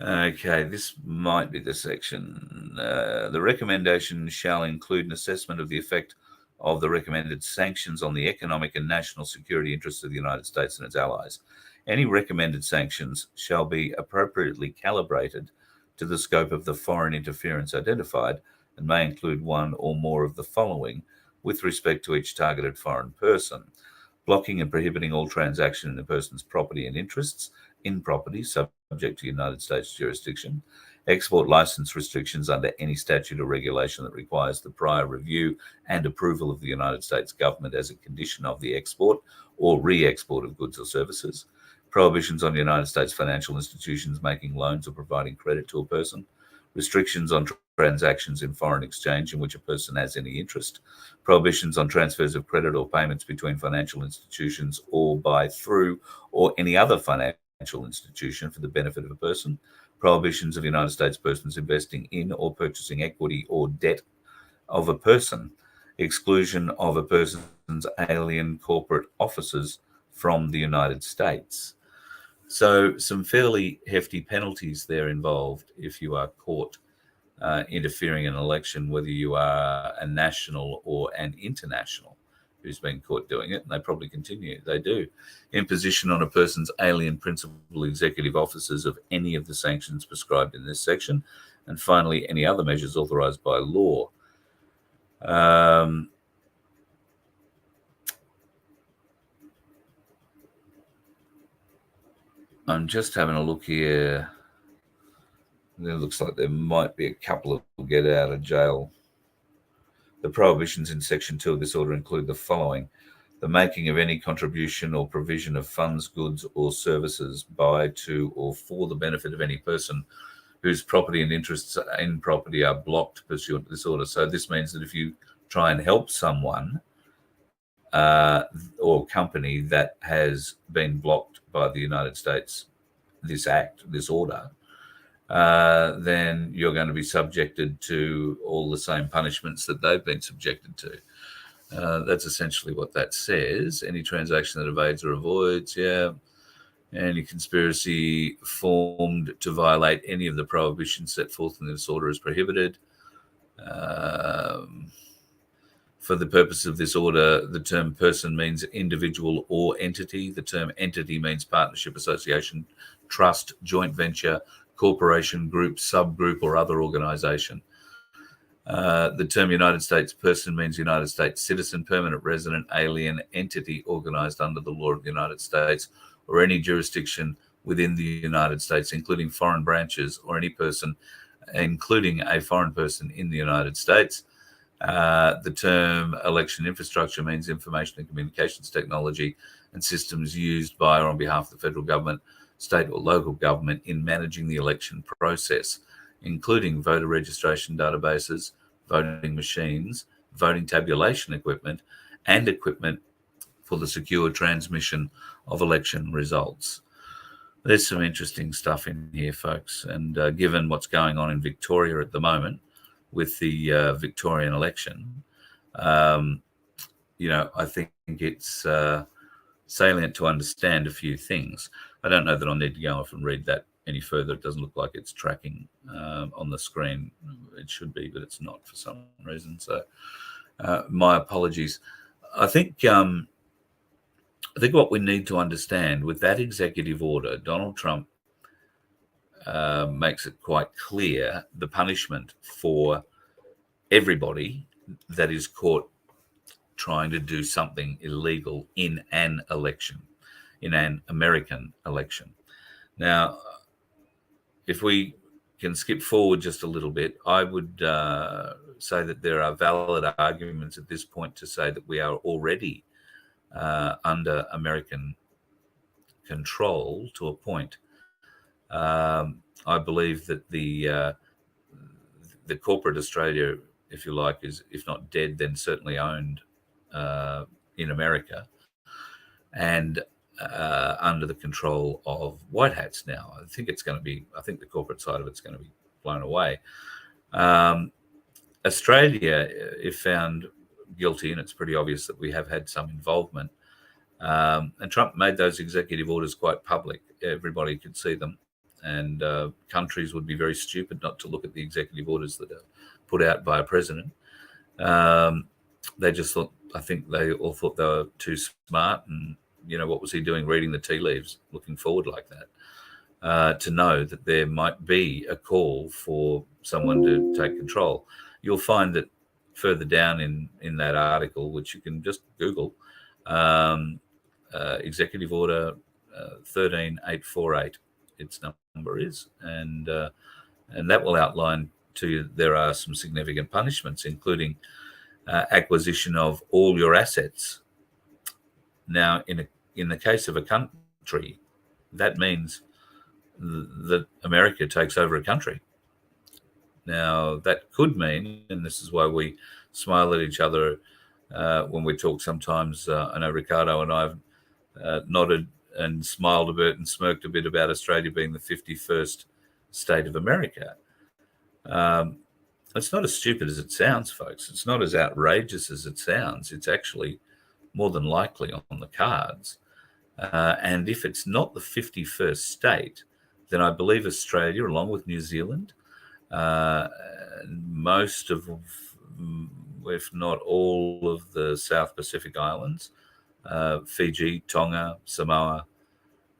okay, this might be the section. The recommendation shall include an assessment of the effect of the recommended sanctions on the economic and national security interests of the United States and its allies. Any recommended sanctions shall be appropriately calibrated to the scope of the foreign interference identified and may include one or more of the following with respect to each targeted foreign person: blocking and prohibiting all transaction in a person's property and interests in property subject to United States jurisdiction, export license restrictions under any statute or regulation that requires the prior review and approval of the United States government as a condition of the export or re-export of goods or services, prohibitions on United States financial institutions making loans or providing credit to a person, restrictions on transactions in foreign exchange in which a person has any interest, prohibitions on transfers of credit or payments between financial institutions or by, through, or any other financial institution for the benefit of a person, prohibitions of United States persons investing in or purchasing equity or debt of a person, exclusion of a person's alien corporate officers from the United States. So some fairly hefty penalties there involved if you are caught interfering in an election, whether you are a national or an international who's been caught doing it, and they probably continue. They do. Imposition on a person's alien principal executive officers of any of the sanctions prescribed in this section, and finally, any other measures authorized by law. I'm just having a look here. It looks like there might be a couple of get out of jail. The prohibitions in Section 2 of this order include the following: the making of any contribution or provision of funds, goods, or services by, to, or for the benefit of any person whose property and interests in property are blocked pursuant to this order. So this means that if you try and help someone or company that has been blocked by the United States, this act, this order, then you're going to be subjected to all the same punishments that they've been subjected to. That's essentially what that says. Any transaction that evades or avoids, any conspiracy formed to violate any of the prohibitions set forth in this order is prohibited. For the purpose of this order, the term person means individual or entity. The term entity means partnership, association, trust, joint venture, corporation, group, subgroup, or other organization. The term United States person means United States citizen, permanent resident, alien, entity organized under the law of the United States or any jurisdiction within the United States, including foreign branches, or any person, including a foreign person in the United States. The term election infrastructure means information and communications technology and systems used by or on behalf of the federal government, state or local government in managing the election process, including voter registration databases, voting machines, voting tabulation equipment, and equipment for the secure transmission of election results. There's some interesting stuff in here, folks. And given what's going on in Victoria at the moment with the Victorian election, I think it's salient to understand a few things. I don't know that I'll need to go off and read that any further. It doesn't look like it's tracking on the screen. It should be, but it's not for some reason. So my apologies. I think what we need to understand with that executive order, Donald Trump makes it quite clear the punishment for everybody that is caught trying to do something illegal in an election, in an American election. Now, if we can skip forward just a little bit, I would say that there are valid arguments at this point to say that we are already under American control to a point. I believe that the corporate Australia, if you like, is, if not dead, then certainly owned in America. And under the control of white hats now. I think the corporate side of it's going to be blown away. Australia, if found guilty, and it's pretty obvious that we have had some involvement, and Trump made those executive orders quite public. Everybody could see them, and countries would be very stupid not to look at the executive orders that are put out by a president. They just thought, I think they all thought they were too smart, and what was he doing reading the tea leaves, looking forward like that, to know that there might be a call for someone to take control. You'll find that further down in that article, which you can just Google, Executive Order 13848, its number is, and that will outline to you there are some significant punishments, including acquisition of all your assets. Now, in the case of a country, that means that America takes over a country. Now, that could mean, and this is why we smile at each other when we talk sometimes. I know Ricardo and I have nodded and smiled a bit and smirked a bit about Australia being the 51st state of America. It's not as stupid as it sounds, folks. It's not as outrageous as it sounds. It's actually more than likely on the cards. And if it's not the 51st state, then I believe Australia, along with New Zealand, most of, if not all of the South Pacific Islands, Fiji, Tonga, Samoa,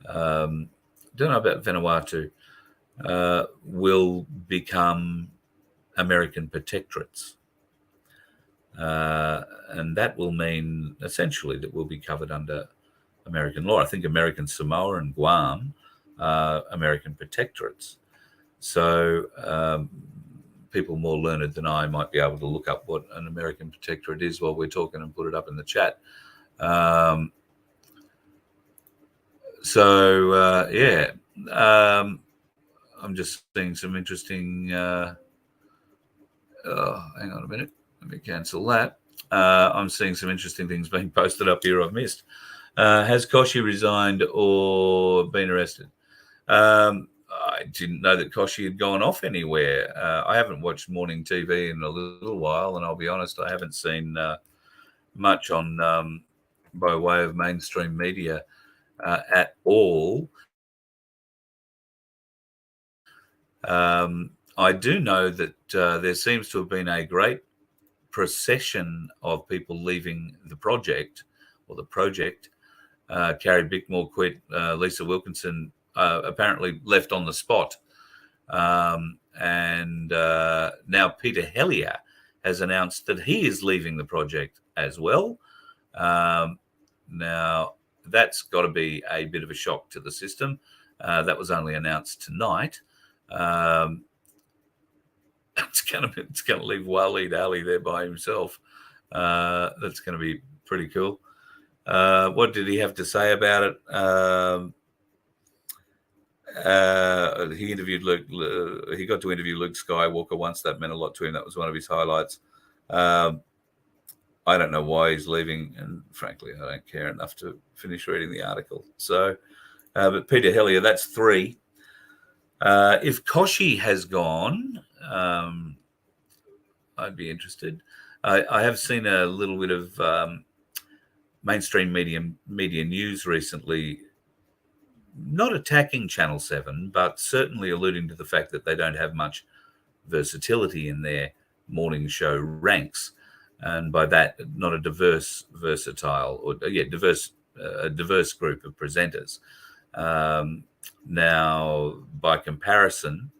don't know about Vanuatu, will become American protectorates. And that will mean essentially that we'll be covered under American law. I think American Samoa and Guam are American protectorates. So people more learned than I might be able to look up what an American protectorate is while we're talking and put it up in the chat. I'm just seeing some interesting... hang on a minute. Let me cancel that. I'm seeing some interesting things being posted up here I've missed. Has Koshi resigned or been arrested? I didn't know that Koshi had gone off anywhere. I haven't watched morning TV in a little while, and I'll be honest, I haven't seen much on by way of mainstream media at all. I do know that there seems to have been a great procession of people leaving the project. Carrie Bickmore quit. Lisa Wilkinson apparently left on the spot. And now Peter Hellier has announced that he is leaving the project as well. Now, that's got to be a bit of a shock to the system. That was only announced tonight. It's going to leave Waleed Ali there by himself. That's going to be pretty cool. What did he have to say about it? He interviewed Luke. He got to interview Luke Skywalker once. That meant a lot to him. That was one of his highlights. I don't know why he's leaving, and frankly, I don't care enough to finish reading the article. So, but Peter Hellier, that's 3. If Koshi has gone, I'd be interested. I have seen a little bit of mainstream media news recently, not attacking Channel 7, but certainly alluding to the fact that they don't have much versatility in their morning show ranks. And by that, not a diverse group of presenters. Now, by comparison,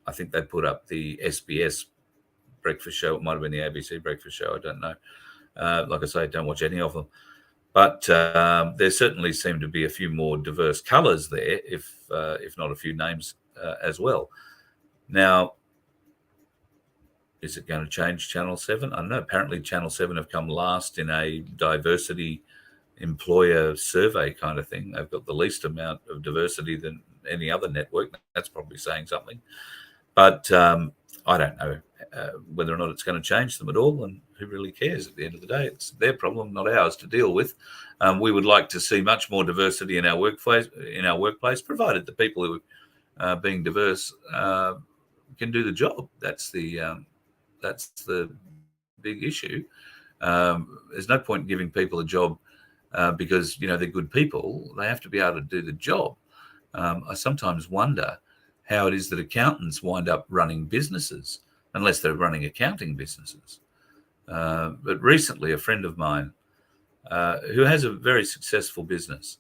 I think they put up the SBS breakfast show. It might have been the ABC breakfast show. I don't know. Like I say, I don't watch any of them. But there certainly seem to be a few more diverse colours there, if not a few names as well. Now, is it going to change Channel 7? I don't know. Apparently, Channel 7 have come last in a diversity employer survey kind of thing. They've got the least amount of diversity than any other network. That's probably saying something. But I don't know whether or not it's going to change them at all, and who really cares at the end of the day? It's their problem, not ours, to deal with. We would like to see much more diversity in our workplace, provided the people who are being diverse can do the job. That's the big issue. There's no point in giving people a job because they're good people. They have to be able to do the job. I sometimes wonder how it is that accountants wind up running businesses, unless they're running accounting businesses. But recently, a friend of mine who has a very successful business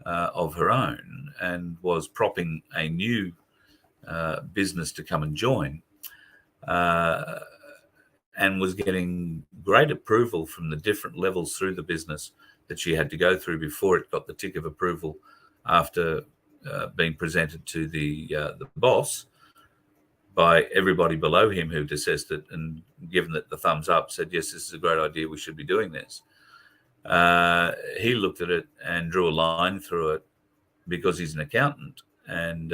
of her own and was propping a new business to come and join, and was getting great approval from the different levels through the business that she had to go through before it got the tick of approval after being presented to the boss by everybody below him who'd assessed it and given it the thumbs up, said, yes, this is a great idea, we should be doing this. He looked at it and drew a line through it because he's an accountant, and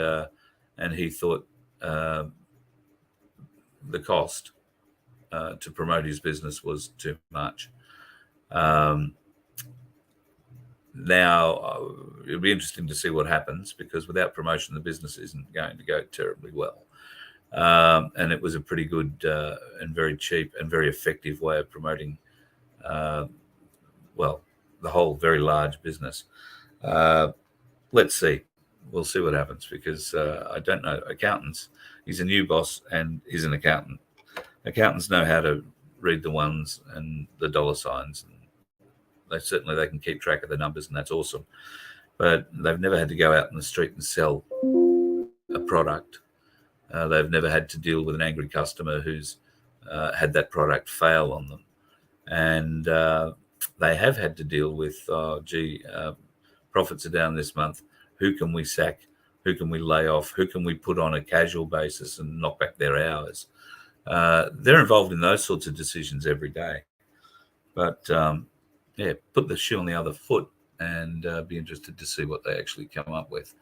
he thought the cost to promote his business was too much. Now, it'll be interesting to see what happens, because without promotion, the business isn't going to go terribly well. And it was a pretty good and very cheap and very effective way of promoting, the whole very large business. Let's see. We'll see what happens, because I don't know. Accountants, he's a new boss and he's an accountant. Accountants know how to read the ones and the dollar signs. And they can keep track of the numbers, and that's awesome. But they've never had to go out in the street and sell a product. They've never had to deal with an angry customer who's had that product fail on them. And they have had to deal with, profits are down this month. Who can we sack? Who can we lay off? Who can we put on a casual basis and knock back their hours? They're involved in those sorts of decisions every day. But, put the shoe on the other foot and be interested to see what they actually come up with.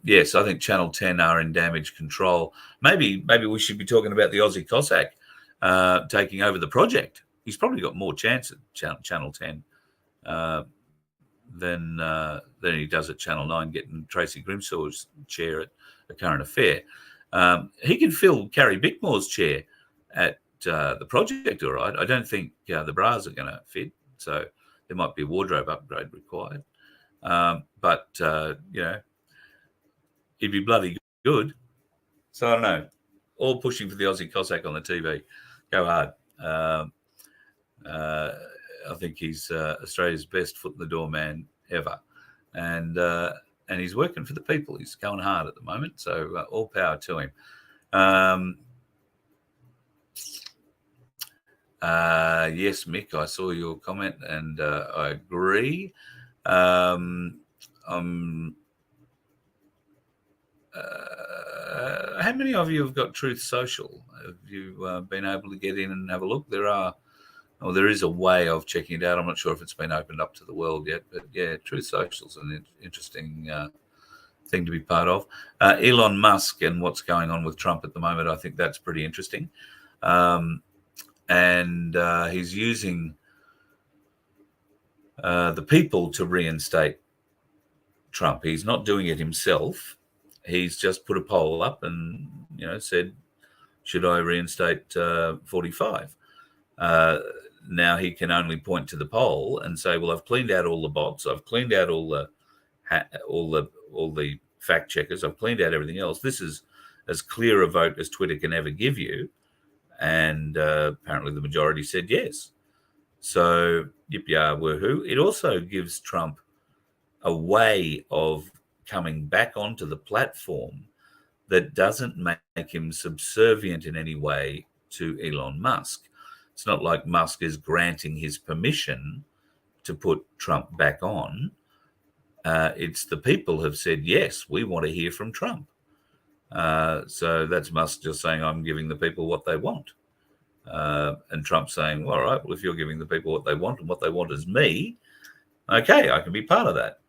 Yes, I think Channel 10 are in damage control. Maybe we should be talking about the Aussie Cossack taking over the project. He's probably got more chance at Channel 10 than he does at Channel 9, getting Tracy Grimshaw's chair at A Current Affair. He can fill Carrie Bickmore's chair at the project, all right. I don't think the bras are going to fit, so there might be a wardrobe upgrade required. But he'd be bloody good. So I don't know. All pushing for the Aussie Cossack on the TV. Go hard. I think he's Australia's best foot in the door man ever, and he's working for the people. He's going hard at the moment, so all power to him. Yes, Mick, I saw your comment, and I agree. How many of you have got Truth Social? Have you been able to get in and have a look? There is a way of checking it out. I'm not sure if it's been opened up to the world yet, but yeah, Truth Social is an interesting thing to be part of. Elon Musk and what's going on with Trump at the moment, I think that's pretty interesting. And he's using the people to reinstate Trump. He's not doing it himself. He's just put a poll up and said, should I reinstate 45? Now he can only point to the poll and say, well, I've cleaned out all the bots, I've cleaned out all the fact checkers, I've cleaned out everything else. This is as clear a vote as Twitter can ever give you. And apparently the majority said yes. So yip-yah, woohoo. It also gives Trump a way of coming back onto the platform that doesn't make him subservient in any way to Elon Musk. It's not like Musk is granting his permission to put Trump back on. It's the people have said, yes, we want to hear from Trump. So that's Musk just saying, I'm giving the people what they want. And Trump saying, all right, well, if you're giving the people what they want and what they want is me, okay, I can be part of that.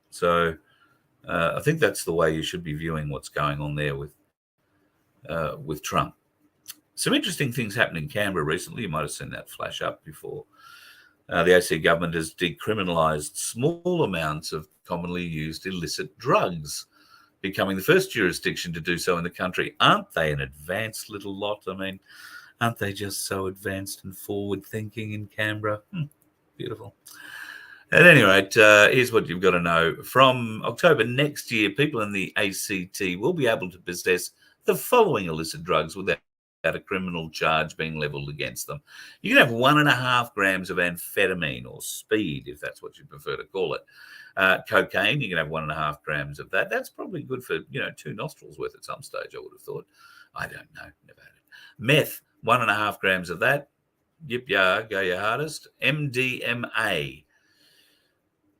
So I think that's the way you should be viewing what's going on there with Trump. Some interesting things happened in Canberra recently. You might have seen that flash up before. The AC government has decriminalised small amounts of commonly used illicit drugs, becoming the first jurisdiction to do so in the country. Aren't they an advanced little lot? I mean, aren't they just so advanced and forward-thinking in Canberra? Beautiful. At any rate, here's what you've got to know. From October next year, people in the ACT will be able to possess the following illicit drugs without a criminal charge being levelled against them. You can have 1.5 grams of amphetamine, or speed, if that's what you prefer to call it. Cocaine, you can have 1.5 grams of that. That's probably good for, 2 nostrils worth at some stage, I would have thought. I don't know. Never had it. Meth, 1.5 grams of that. Yip, yeah, go your hardest. MDMA.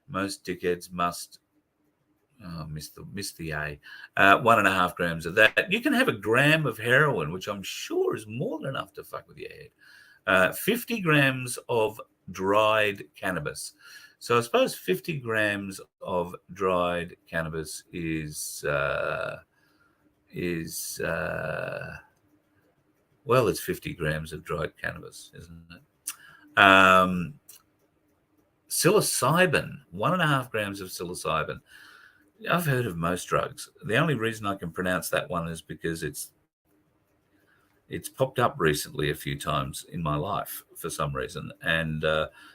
Most dickheads must... missed the A. 1.5 grams of that. You can have 1 gram of heroin, which I'm sure is more than enough to fuck with your head. 50 grams of dried cannabis. So I suppose 50 grams of dried cannabis is well, it's 50 grams of dried cannabis, isn't it? Psilocybin, 1.5 grams of psilocybin. I've heard of most drugs. The only reason I can pronounce that one is because it's popped up recently a few times in my life for some reason, and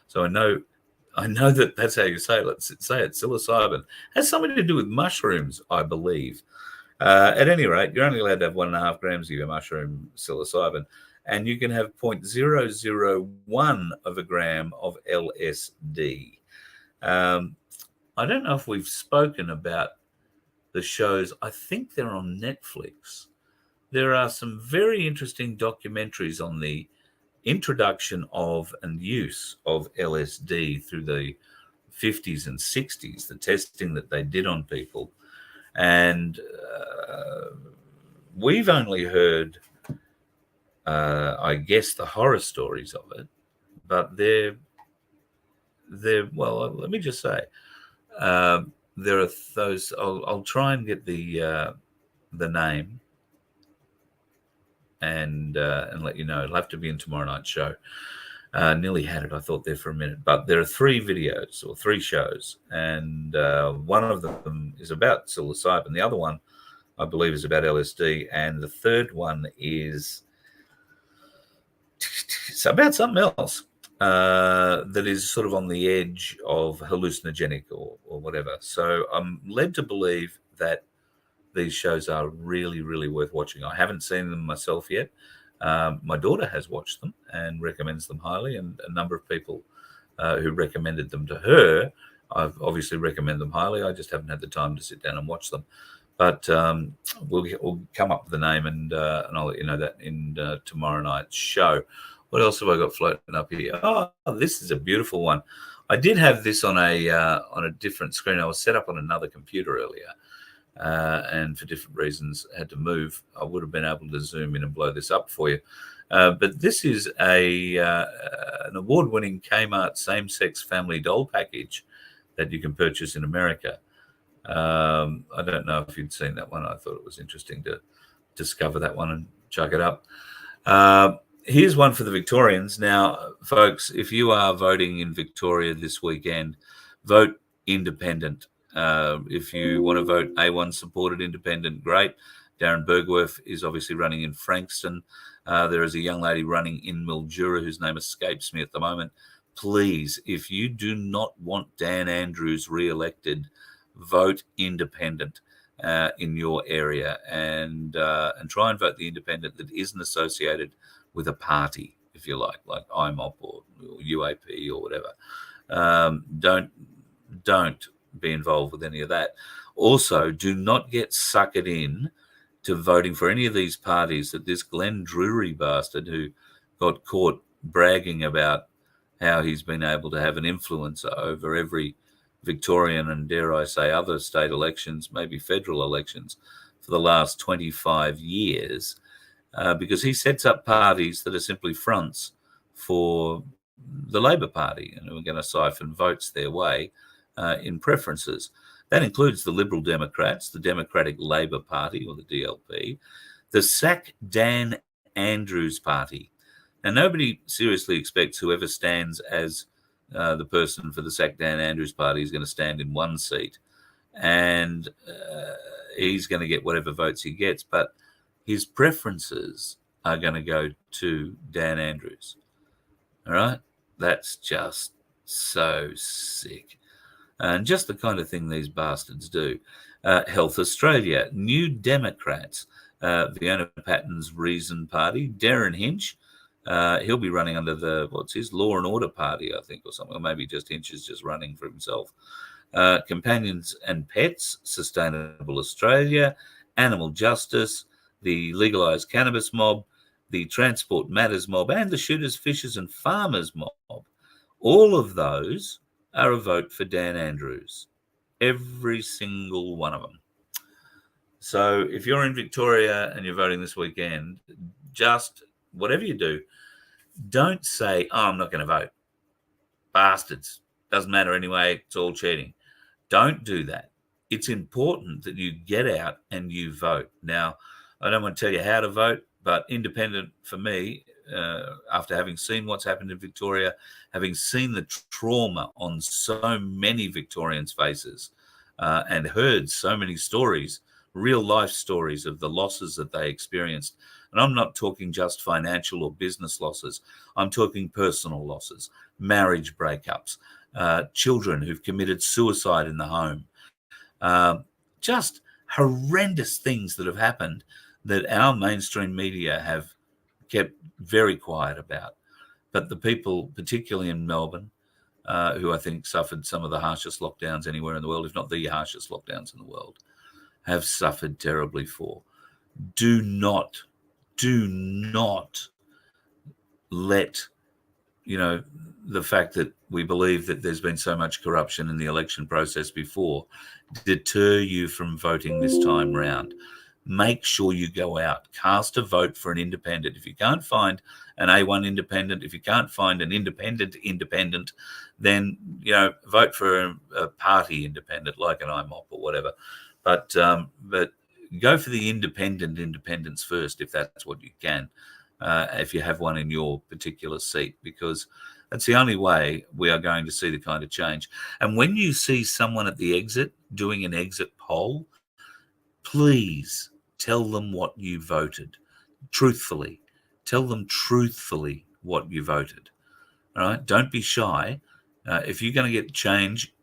so I know that that's how you say it. Let's say it. Psilocybin. It has something to do with mushrooms, I believe. At any rate, you're only allowed to have 1.5 grams of your mushroom psilocybin, and you can have 0.001 of a gram of LSD. I don't know if we've spoken about the shows. I think they're on Netflix. There are some very interesting documentaries on the introduction of and use of LSD through the 50s and 60s, the testing that they did on people. And we've only heard, I guess, the horror stories of it, but they're well, let me just say, there are those. I'll try and get the name and let you know. It'll have to be in tomorrow night's show. Nearly had it, I thought, there for a minute. But there are 3 videos or 3 shows, and one of them is about psilocybin. The other one, I believe, is about LSD, and the third one is it's about something else that is sort of on the edge of hallucinogenic or whatever. So I'm led to believe that these shows are really, really worth watching. I haven't seen them myself yet. My daughter has watched them and recommends them highly, and a number of people who recommended them to her, I've obviously recommend them highly. I just haven't had the time to sit down and watch them. But we'll come up with the name, and I'll let you know that in tomorrow night's show. What else have I got floating up here? Oh, this is a beautiful one. I did have this on a different screen. I was set up on another computer earlier, and for different reasons had to move. I would have been able to zoom in and blow this up for you. But this is an award-winning Kmart same-sex family doll package that you can purchase in America. I don't know if you'd seen that one. I thought it was interesting to discover that one and chuck it up. Here's one for the Victorians. Now, folks, if you are voting in Victoria this weekend, vote independent. If you want to vote A1 supported independent, great. Darren Bergwerf is obviously running in Frankston. There is a young lady running in Mildura whose name escapes me at the moment. Please, if you do not want Dan Andrews re-elected, vote independent in your area, and try and vote the independent that isn't associated with a party, if you like IMOP or UAP or whatever. Don't be involved with any of that. Also, do not get suckered in to voting for any of these parties that this Glenn Drury bastard, who got caught bragging about how he's been able to have an influence over every Victorian and, dare I say, other state elections, maybe federal elections, for the last 25 years, because he sets up parties that are simply fronts for the Labor Party, and we're going to siphon votes their way in preferences. That includes the Liberal Democrats, the Democratic Labor Party, or the DLP, the Sack Dan Andrews party. Now, nobody seriously expects whoever stands as the person for the Sack Dan Andrews party is going to stand in one seat, and he's going to get whatever votes he gets, but his preferences are going to go to Dan Andrews. All right? That's just so sick. And just the kind of thing these bastards do. Health Australia, New Democrats, Fiona Patton's Reason Party, Darren Hinch, he'll be running under the, what's his, Law and Order Party, I think, or something, or maybe just Hinch is just running for himself. Companions and Pets, Sustainable Australia, Animal Justice, the Legalised Cannabis Mob, the Transport Matters Mob, and the Shooters, Fishers and Farmers Mob. All of those are a vote for Dan Andrews. Every single one of them. So if you're in Victoria and you're voting this weekend, just whatever you do, don't say, oh, I'm not going to vote. Bastards. Doesn't matter anyway. It's all cheating. Don't do that. It's important that you get out and you vote. Now, I don't want to tell you how to vote, but independent for me, after having seen what's happened in Victoria, having seen the trauma on so many Victorians' faces and heard so many stories, real life stories of the losses that they experienced. And I'm not talking just financial or business losses. I'm talking personal losses, marriage breakups, children who've committed suicide in the home, just horrendous things that have happened that our mainstream media have kept very quiet about. But the people, particularly in Melbourne, who I think suffered some of the harshest lockdowns anywhere in the world, if not the harshest lockdowns in the world, have suffered terribly for. Do not let, the fact that we believe that there's been so much corruption in the election process before deter you from voting this time round. Make sure you go out, cast a vote for an independent. If you can't find an A1 independent, if you can't find an independent, then, vote for a party independent like an IMOP or whatever. But go for the independents first, if that's what you can, if you have one in your particular seat, because that's the only way we are going to see the kind of change. And when you see someone at the exit doing an exit poll, please tell them what you voted. Truthfully. Tell them truthfully what you voted. All right? Don't be shy. If you're going to get change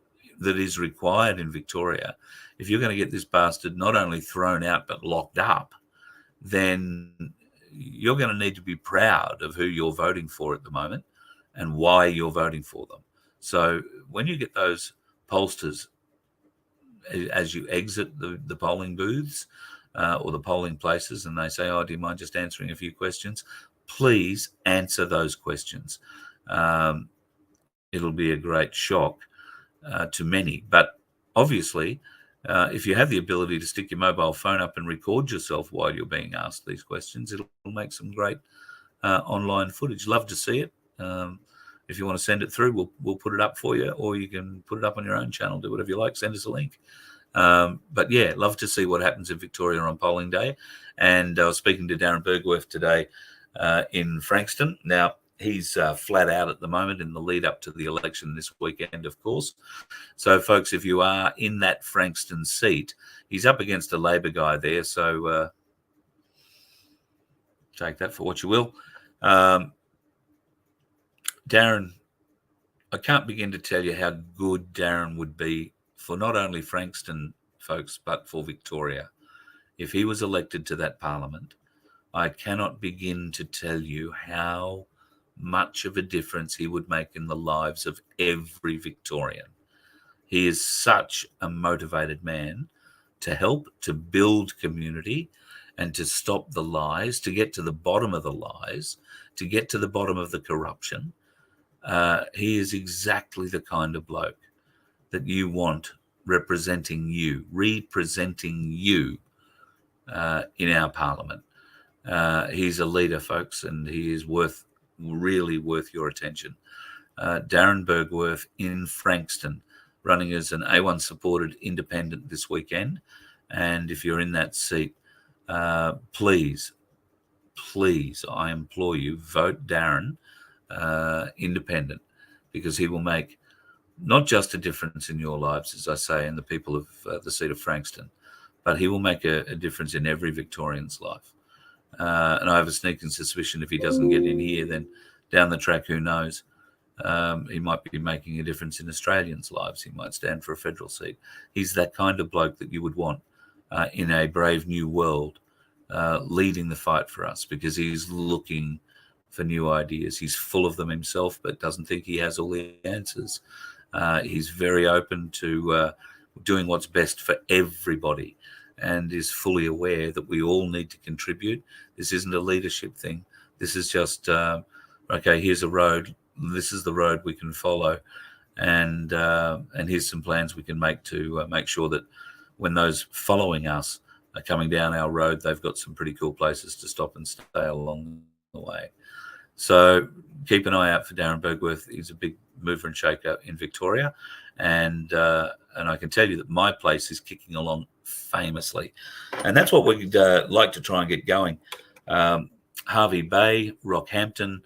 that is required in Victoria, if you're going to get this bastard not only thrown out but locked up, then you're going to need to be proud of who you're voting for at the moment and why you're voting for them. So when you get those pollsters as you exit the polling booths or the polling places and they say, oh, do you mind just answering a few questions? Please answer those questions. It'll be a great shock to many. But obviously, if you have the ability to stick your mobile phone up and record yourself while you're being asked these questions, it'll make some great online footage. Love to see it. If you want to send it through, we'll put it up for you, or you can put it up on your own channel. Do whatever you like. Send us a link. But yeah, love to see what happens in Victoria on polling day. And I was speaking to Darren Bergwerf today in Frankston. Now, he's flat out at the moment in the lead up to the election this weekend, of course. So, folks, if you are in that Frankston seat, he's up against a Labor guy there. So take that for what you will. Darren, I can't begin to tell you how good Darren would be for not only Frankston folks, but for Victoria. If he was elected to that parliament, I cannot begin to tell you how much of a difference he would make in the lives of every Victorian. He is such a motivated man to help, to build community, and to stop the lies, to get to the bottom of the lies, to get to the bottom of the corruption. He is exactly the kind of bloke that you want representing you in our parliament. He's a leader, folks, and he is really worth your attention. Darren Bergwerf in Frankston, running as an A1 supported independent this weekend. And if you're in that seat, please please, I implore you, vote Darren independent, because he will make not just a difference in your lives, as I say, and the people of the seat of Frankston, but he will make a difference in every Victorian's life. And I have a sneaking suspicion if he doesn't get in here, then down the track, who knows? He might be making a difference in Australians' lives. He might stand for a federal seat. He's that kind of bloke that you would want in a brave new world, leading the fight for us, because he's looking for new ideas. He's full of them himself, but doesn't think he has all the answers. He's very open to doing what's best for everybody, and is fully aware that we all need to contribute. This isn't a leadership thing. This is just, okay, here's a road. This is the road we can follow. And here's some plans we can make to make sure that when those following us are coming down our road, they've got some pretty cool places to stop and stay along the way. So keep an eye out for Darren Bergworth. He's a big mover and shaker in Victoria. And I can tell you that my place is kicking along famously. And that's what we'd like to try and get going. Hervey Bay, Rockhampton,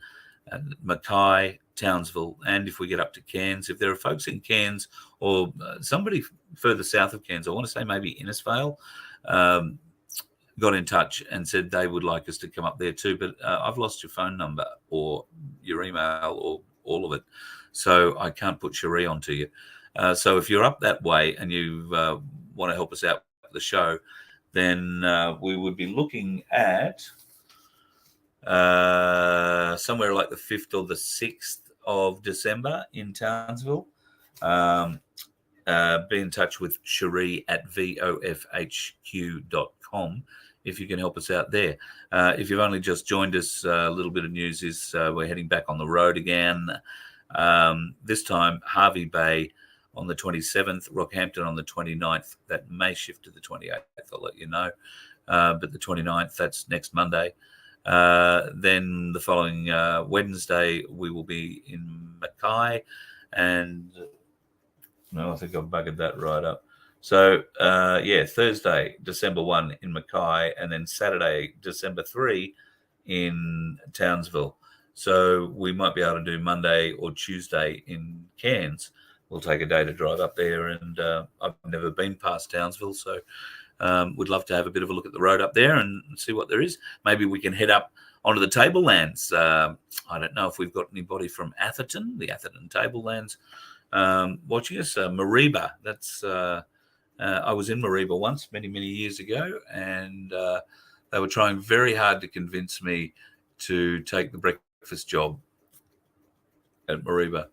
Mackay, Townsville, and if we get up to Cairns, if there are folks in Cairns or somebody further south of Cairns, I want to say maybe Innisfail, got in touch and said they would like us to come up there too, but I've lost your phone number or your email or all of it, so I can't put Cherie onto you. So if you're up that way and you want to help us out with the show, then we would be looking at somewhere like the 5th or the 6th of December in Townsville. Be in touch with Cherie at vofhq.com if you can help us out there. If you've only just joined us, a little bit of news is we're heading back on the road again. This time, Hervey Bay on the 27th, Rockhampton on the 29th. That may shift to the 28th, I'll let you know. But the 29th, that's next Monday. Then the following Wednesday, we will be in Mackay, and no, I think I've buggered that right up. So, Thursday, December 1 in Mackay, and then Saturday, December 3 in Townsville. So we might be able to do Monday or Tuesday in Cairns. We'll take a day to drive up there, and I've never been past Townsville, so we'd love to have a bit of a look at the road up there and see what there is. Maybe we can head up onto the Tablelands. I don't know if we've got anybody from Atherton, the Atherton Tablelands, watching us. Mareeba, that's I was in Mareeba once, many, many years ago, and they were trying very hard to convince me to take the breakfast job at Mareeba.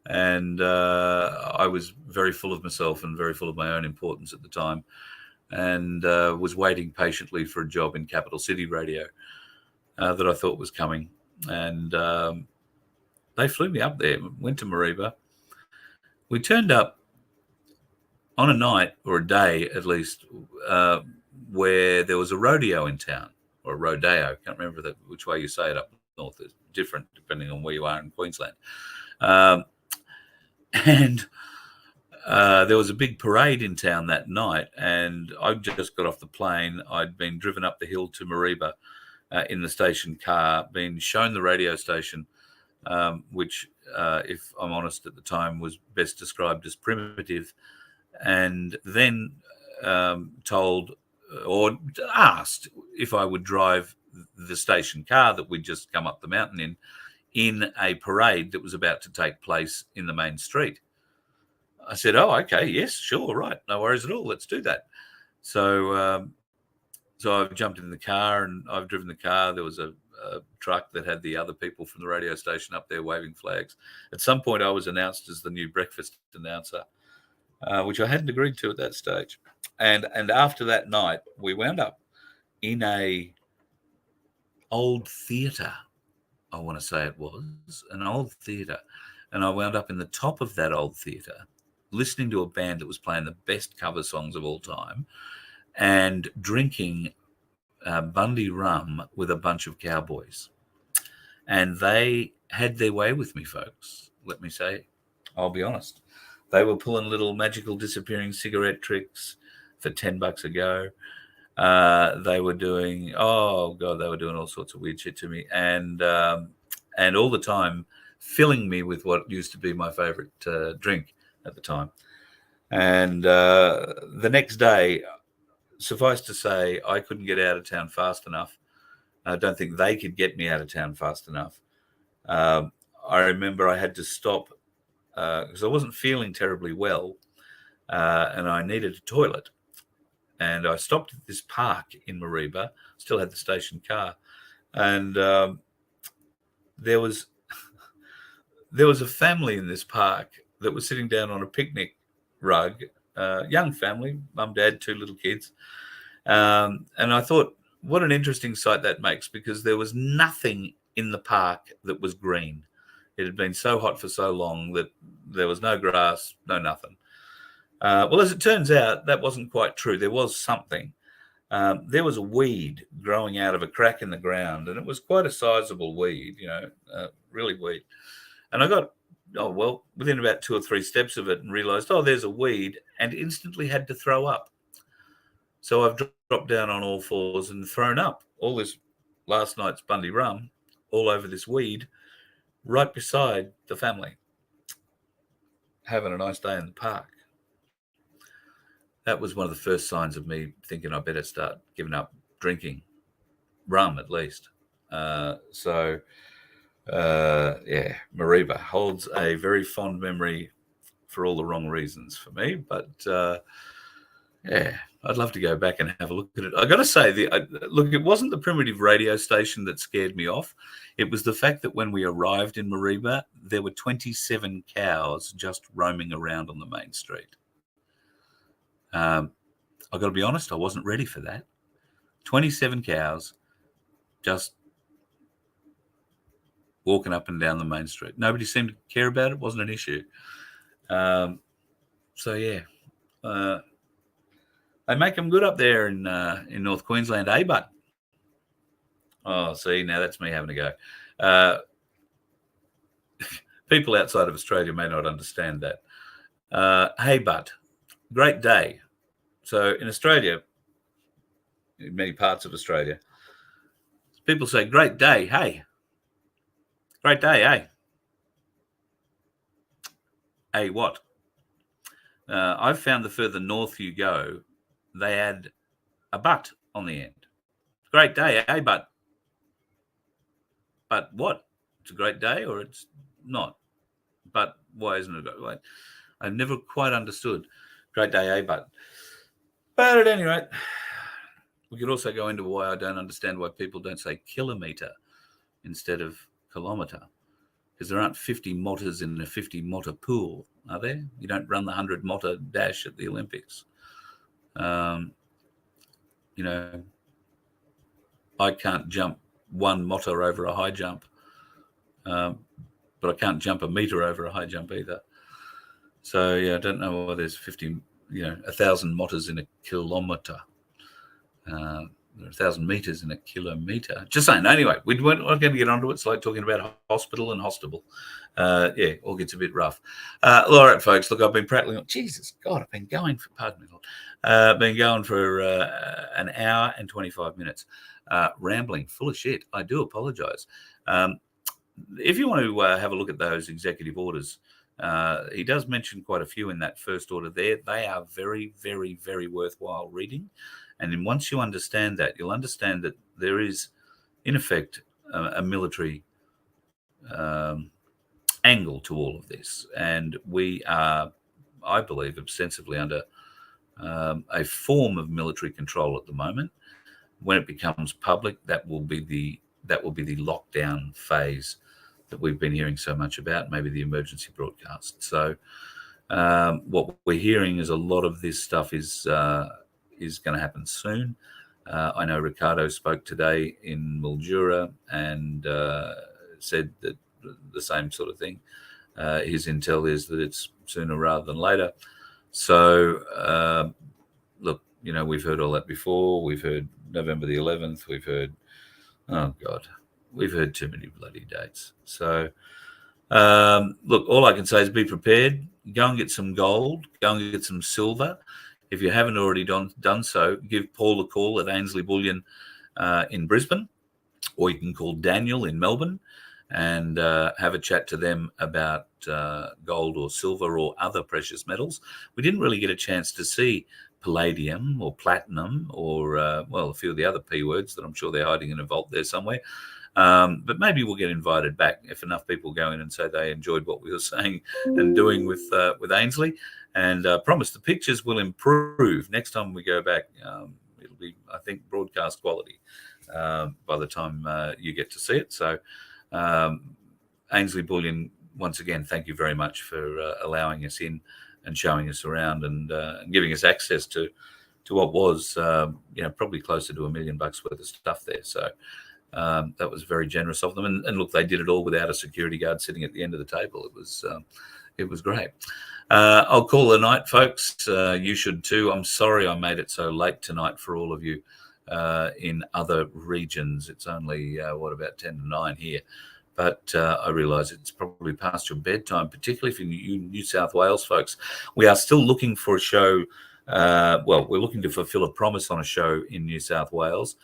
And I was very full of myself and very full of my own importance at the time, and was waiting patiently for a job in Capital City Radio that I thought was coming. And they flew me up there, went to Mareeba. We turned up on a night, or a day at least, where there was a rodeo in town, or a rodeo. I can't remember which way you say it up north. It's different depending on where you are in Queensland. And there was a big parade in town that night, and I just got off the plane. I'd been driven up the hill to Mareeba in the station car, been shown the radio station, which, if I'm honest, at the time was best described as primitive, and then told or asked if I would drive the station car that we'd just come up the mountain in a parade that was about to take place in the main street. I said, oh, okay, yes, sure, right, no worries at all, let's do that. So I've jumped in the car and I've driven the car. There was a truck that had the other people from the radio station up there waving flags. At some point, I was announced as the new breakfast announcer, which I hadn't agreed to at that stage. And after that night, we wound up in a old theatre. I want to say it was an old theatre. And I wound up in the top of that old theatre, listening to a band that was playing the best cover songs of all time and drinking Bundy rum with a bunch of cowboys. And they had their way with me, folks. Let me say, I'll be honest. They were pulling little magical disappearing cigarette tricks for $10 a go. They were doing, oh God, they were doing all sorts of weird shit to me, and all the time filling me with what used to be my favorite drink at the time. And the next day, suffice to say, I couldn't get out of town fast enough. I don't think they could get me out of town fast enough. I remember I had to stop because I wasn't feeling terribly well, and I needed a toilet. And I stopped at this park in Mareeba, still had the station car, and there was a family in this park that was sitting down on a picnic rug, young family, mum, dad, 2 little kids. And I thought, what an interesting sight that makes, because there was nothing in the park that was green. It had been so hot for so long that there was no grass, no nothing. Well, as it turns out, that wasn't quite true. There was something. There was a weed growing out of a crack in the ground, and it was quite a sizable weed, really weed. And I got, within about 2 or 3 steps of it and realised, there's a weed, and instantly had to throw up. So I've dropped down on all fours and thrown up all this last night's Bundy rum all over this weed right beside the family, having a nice day in the park. That was one of the first signs of me thinking I better start giving up drinking rum, at least. Mareeba holds a very fond memory for all the wrong reasons for me. But, I'd love to go back and have a look at it. I got to say, it wasn't the primitive radio station that scared me off. It was the fact that when we arrived in Mareeba, there were 27 cows just roaming around on the main street. I've got to be honest, I wasn't ready for that. 27 cows just walking up and down the main street. Nobody seemed to care about it. It wasn't an issue. They make them good up there in North Queensland, eh, but? Oh, see, now that's me having a go. People outside of Australia may not understand that. Hey, but, great day. So in Australia, in many parts of Australia, people say, great day, hey. Great day, hey. Hey, what? I've found the further north you go, they add a but on the end. Great day, eh? But what? It's a great day or it's not? But why isn't it a great day? I've never quite understood. Great day, eh? But at any rate, we could also go into why I don't understand why people don't say kilometre instead of kilometre. Because there aren't 50 motters in a 50 motter pool, are there? You don't run the 100 motter dash at the Olympics. I can't jump 1 motter over a high jump, but I can't jump a metre over a high jump either. So, I don't know why there's 1,000 motters in a kilometre. There are 1,000 metres in a kilometre. Just saying. Anyway, we're not going to get onto it. It's like talking about hospital and hostable. All gets a bit rough. All right, folks. Look, I've been prattling on. Jesus, God, I've been going for, pardon me, Lord. Been going for an hour and 25 minutes. Rambling, full of shit. I do apologise. If you want to have a look at those executive orders, he does mention quite a few in that first order there. They are very, very, very worthwhile reading. And then once you understand that, you'll understand that there is, in effect, a military angle to all of this. And we are, I believe, ostensibly under a form of military control at the moment. When it becomes public, that will be the lockdown phase that we've been hearing so much about, maybe the emergency broadcast. So what we're hearing is a lot of this stuff is going to happen soon. I know Ricardo spoke today in Mildura and said that the same sort of thing. His intel is that it's sooner rather than later. So, look, we've heard all that before. We've heard November the 11th. We've heard, we've heard too many bloody dates. So, look, all I can say is be prepared. Go and get some gold. Go and get some silver. If you haven't already done so, give Paul a call at Ainsley Bullion in Brisbane, or you can call Daniel in Melbourne and have a chat to them about gold or silver or other precious metals. We didn't really get a chance to see palladium or platinum or, well, a few of the other P words that I'm sure they're hiding in a vault there somewhere. But maybe we'll get invited back if enough people go in and say they enjoyed what we were saying and doing with Ainsley. And promise the pictures will improve next time we go back. It'll be, I think, broadcast quality by the time you get to see it. So Ainsley Bullion, once again, thank you very much for allowing us in and showing us around and giving us access to what was, probably closer to $1 million worth of stuff there. So that was very generous of them. And look, they did it all without a security guard sitting at the end of the table. It was great. I'll call it a night, folks. You should too. I'm sorry I made it so late tonight for all of you in other regions. It's only, about 10 to 9 here. But I realise it's probably past your bedtime, particularly for you New South Wales folks. We are still looking for a show. We're looking to fulfil a promise on a show in New South Wales.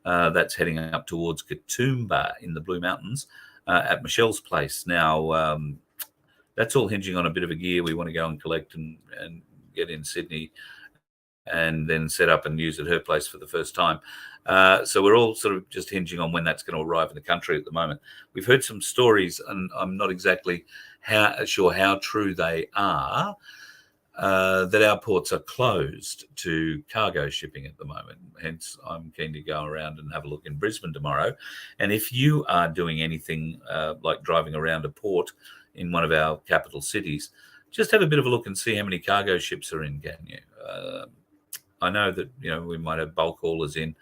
That's heading up towards Katoomba in the Blue Mountains at Michelle's place. Now, that's all hinging on a bit of a gear we want to go and collect and get in Sydney and then set up and use at her place for the first time. So we're all sort of just hinging on when that's going to arrive in the country at the moment. We've heard some stories, and I'm not exactly sure how true they are, that our ports are closed to cargo shipping at the moment. Hence, I'm keen to go around and have a look in Brisbane tomorrow. And if you are doing anything like driving around a port in one of our capital cities, just have a bit of a look and see how many cargo ships are in, can you? I know that, we might have bulk haulers in.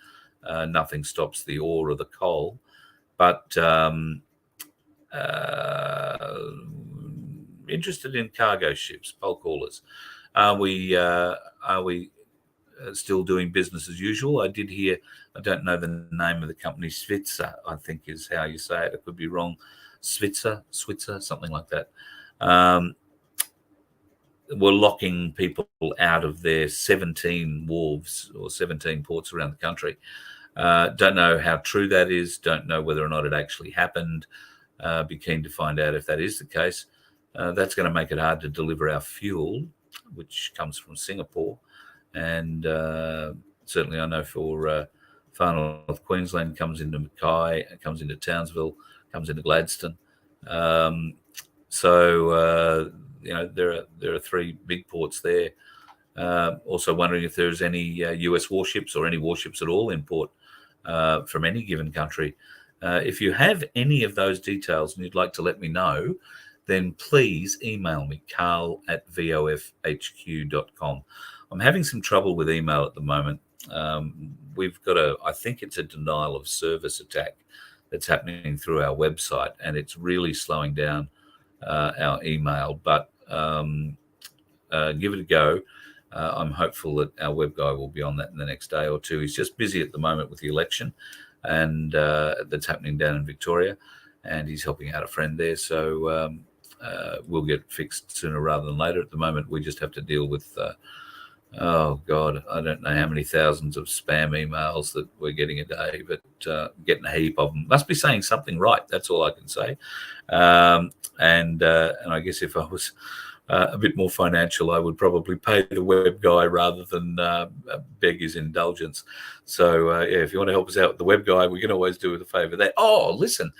Nothing stops the ore or the coal. But interested in cargo ships, bulk haulers. Are we still doing business as usual? I did hear, I don't know the name of the company, Svitzer, I think is how you say it. I could be wrong. Switzer, something like that. We're locking people out of their 17 wharves or 17 ports around the country. Don't know how true that is. Don't know whether or not it actually happened. Be keen to find out if that is the case. That's going to make it hard to deliver our fuel, which comes from Singapore. And certainly I know for far north Queensland, comes into Mackay, comes into Townsville, comes into Gladstone. There are 3 big ports there. Also wondering if there's any US warships or any warships at all in port from any given country. If you have any of those details and you'd like to let me know, then please email me, carl@vofhq.com. I'm having some trouble with email at the moment. We've got I think it's a denial of service attack that's happening through our website, and it's really slowing down our email. But give it a go. I'm hopeful that our web guy will be on that in the next day or two. He's just busy at the moment with the election, and that's happening down in Victoria, and he's helping out a friend there. So we'll get fixed sooner rather than later. At the moment, we just have to deal with, oh God, I don't know how many thousands of spam emails that we're getting a day, but getting a heap of them. Must be saying something right. That's all I can say. And I guess if I was a bit more financial, I would probably pay the web guy rather than beg his indulgence. So if you want to help us out with the web guy, we can always do with a favor there. Oh, listen,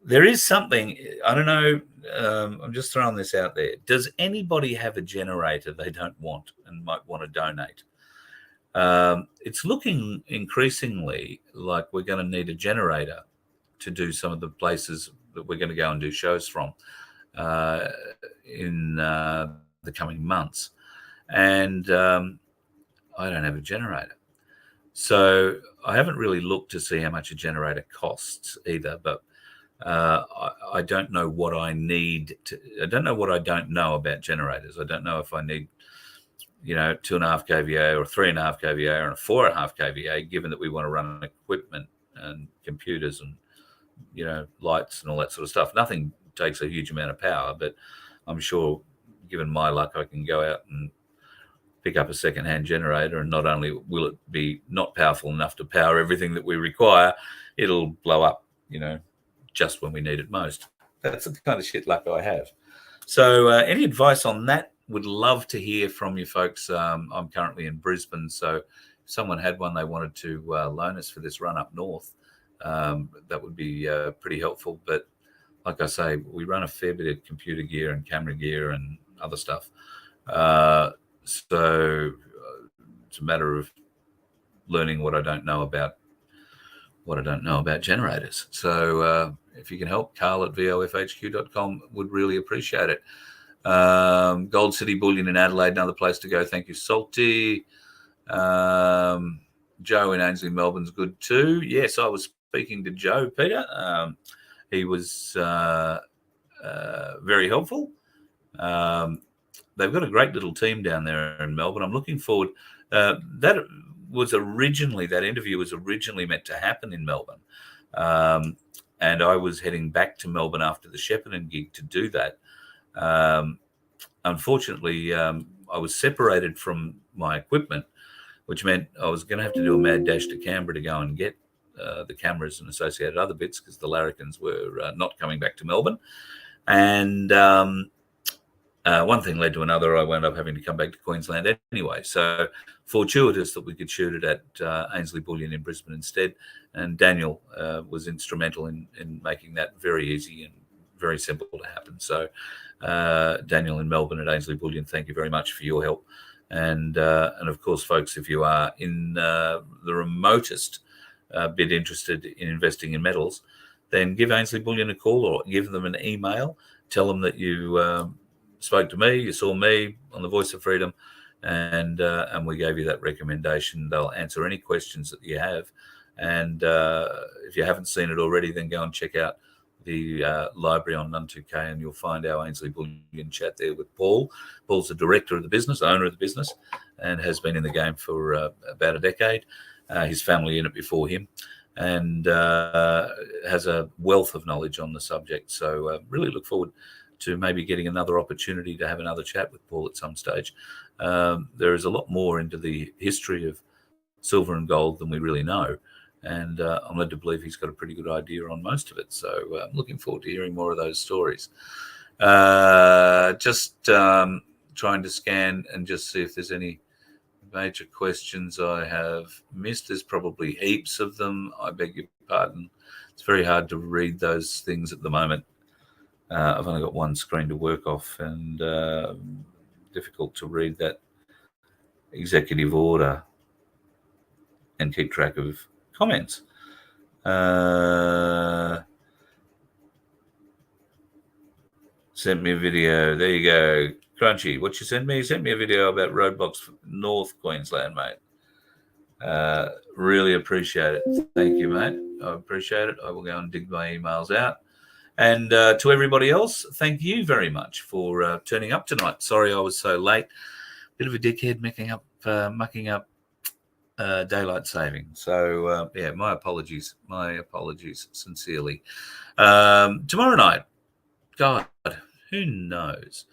there is something, I don't know, I'm just throwing this out there. Does anybody have a generator they don't want and might want to donate? It's looking increasingly like we're going to need a generator to do some of the places that we're going to go and do shows from in the coming months. And I don't have a generator. So I haven't really looked to see how much a generator costs either, but I don't know what I need I don't know what I don't know about generators. I don't know if I need, 2.5 kVA or 3.5 kVA or a 4.5 kVA, given that we want to run equipment and computers and, lights and all that sort of stuff. Nothing takes a huge amount of power, but I'm sure, given my luck, I can go out and pick up a second-hand generator, and not only will it be not powerful enough to power everything that we require, it'll blow up, just when we need it most. That's the kind of shit luck I have. So any advice on that? Would love to hear from you folks. I'm currently in Brisbane, so if someone had one they wanted to loan us for this run up north, that would be pretty helpful. But like I say, we run a fair bit of computer gear and camera gear and other stuff. So it's a matter of learning what I don't know about generators. So if you can help, Carl at vofhq.com, would really appreciate it. Gold City Bullion in Adelaide, another place to go. Thank you, Salty. Joe in Ainsley, Melbourne's good too. Yes, I was speaking to Joe, Peter. He was very helpful. They've got a great little team down there in Melbourne. I'm looking forward. That interview was originally meant to happen in Melbourne. And I was heading back to Melbourne after the Shepparton gig to do that. Unfortunately, I was separated from my equipment, which meant I was going to have to do a mad dash to Canberra to go and get the cameras and associated other bits, because the larrikins were not coming back to Melbourne. And one thing led to another. I wound up having to come back to Queensland anyway. So fortuitous that we could shoot it at Ainsley Bullion in Brisbane instead. And Daniel was instrumental in making that very easy and very simple to happen. So Daniel in Melbourne at Ainsley Bullion, thank you very much for your help. And of course, folks, if you are in the remotest bit interested in investing in metals, then give Ainsley Bullion a call or give them an email. Tell them that you spoke to me, you saw me on the Voice of Freedom, and we gave you that recommendation. They'll answer any questions that you have. And if you haven't seen it already, then go and check out the library on Nun2K, and you'll find our Ainsley Bullion chat there with Paul. Paul's the director of the business, owner of the business, and has been in the game for about a decade. His family in it before him, and has a wealth of knowledge on the subject. So really look forward to maybe getting another opportunity to have another chat with Paul at some stage. There is a lot more into the history of silver and gold than we really know. And I'm led to believe he's got a pretty good idea on most of it. So I'm looking forward to hearing more of those stories. Just trying to scan and just see if there's any major questions I have missed. There's probably heaps of them. I beg your pardon. It's very hard to read those things at the moment. I've only got one screen to work off, and difficult to read that executive order and keep track of comments. Sent me a video. There you go. Crunchy, what you sent me? You sent me a video about roadblocks North Queensland, mate. Really appreciate it. Thank you, mate. I appreciate it. I will go and dig my emails out. And to everybody else, thank you very much for turning up tonight. Sorry I was so late. Bit of a dickhead mucking up daylight saving. So, yeah, my apologies. My apologies sincerely. Tomorrow night, God, who knows?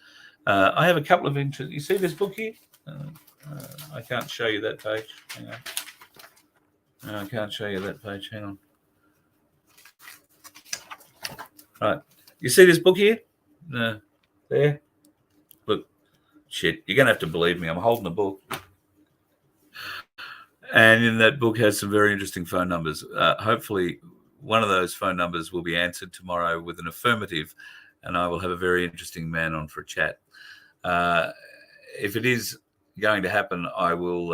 I have a couple of interests. You see this book here? I can't show you that page. Hang on. No, I can't show you that page. Hang on. Right. You see this book here? There? Look, shit, you're going to have to believe me. I'm holding a book. And in that book has some very interesting phone numbers. Hopefully, one of those phone numbers will be answered tomorrow with an affirmative, and I will have a very interesting man on for a chat. If it is going to happen, I will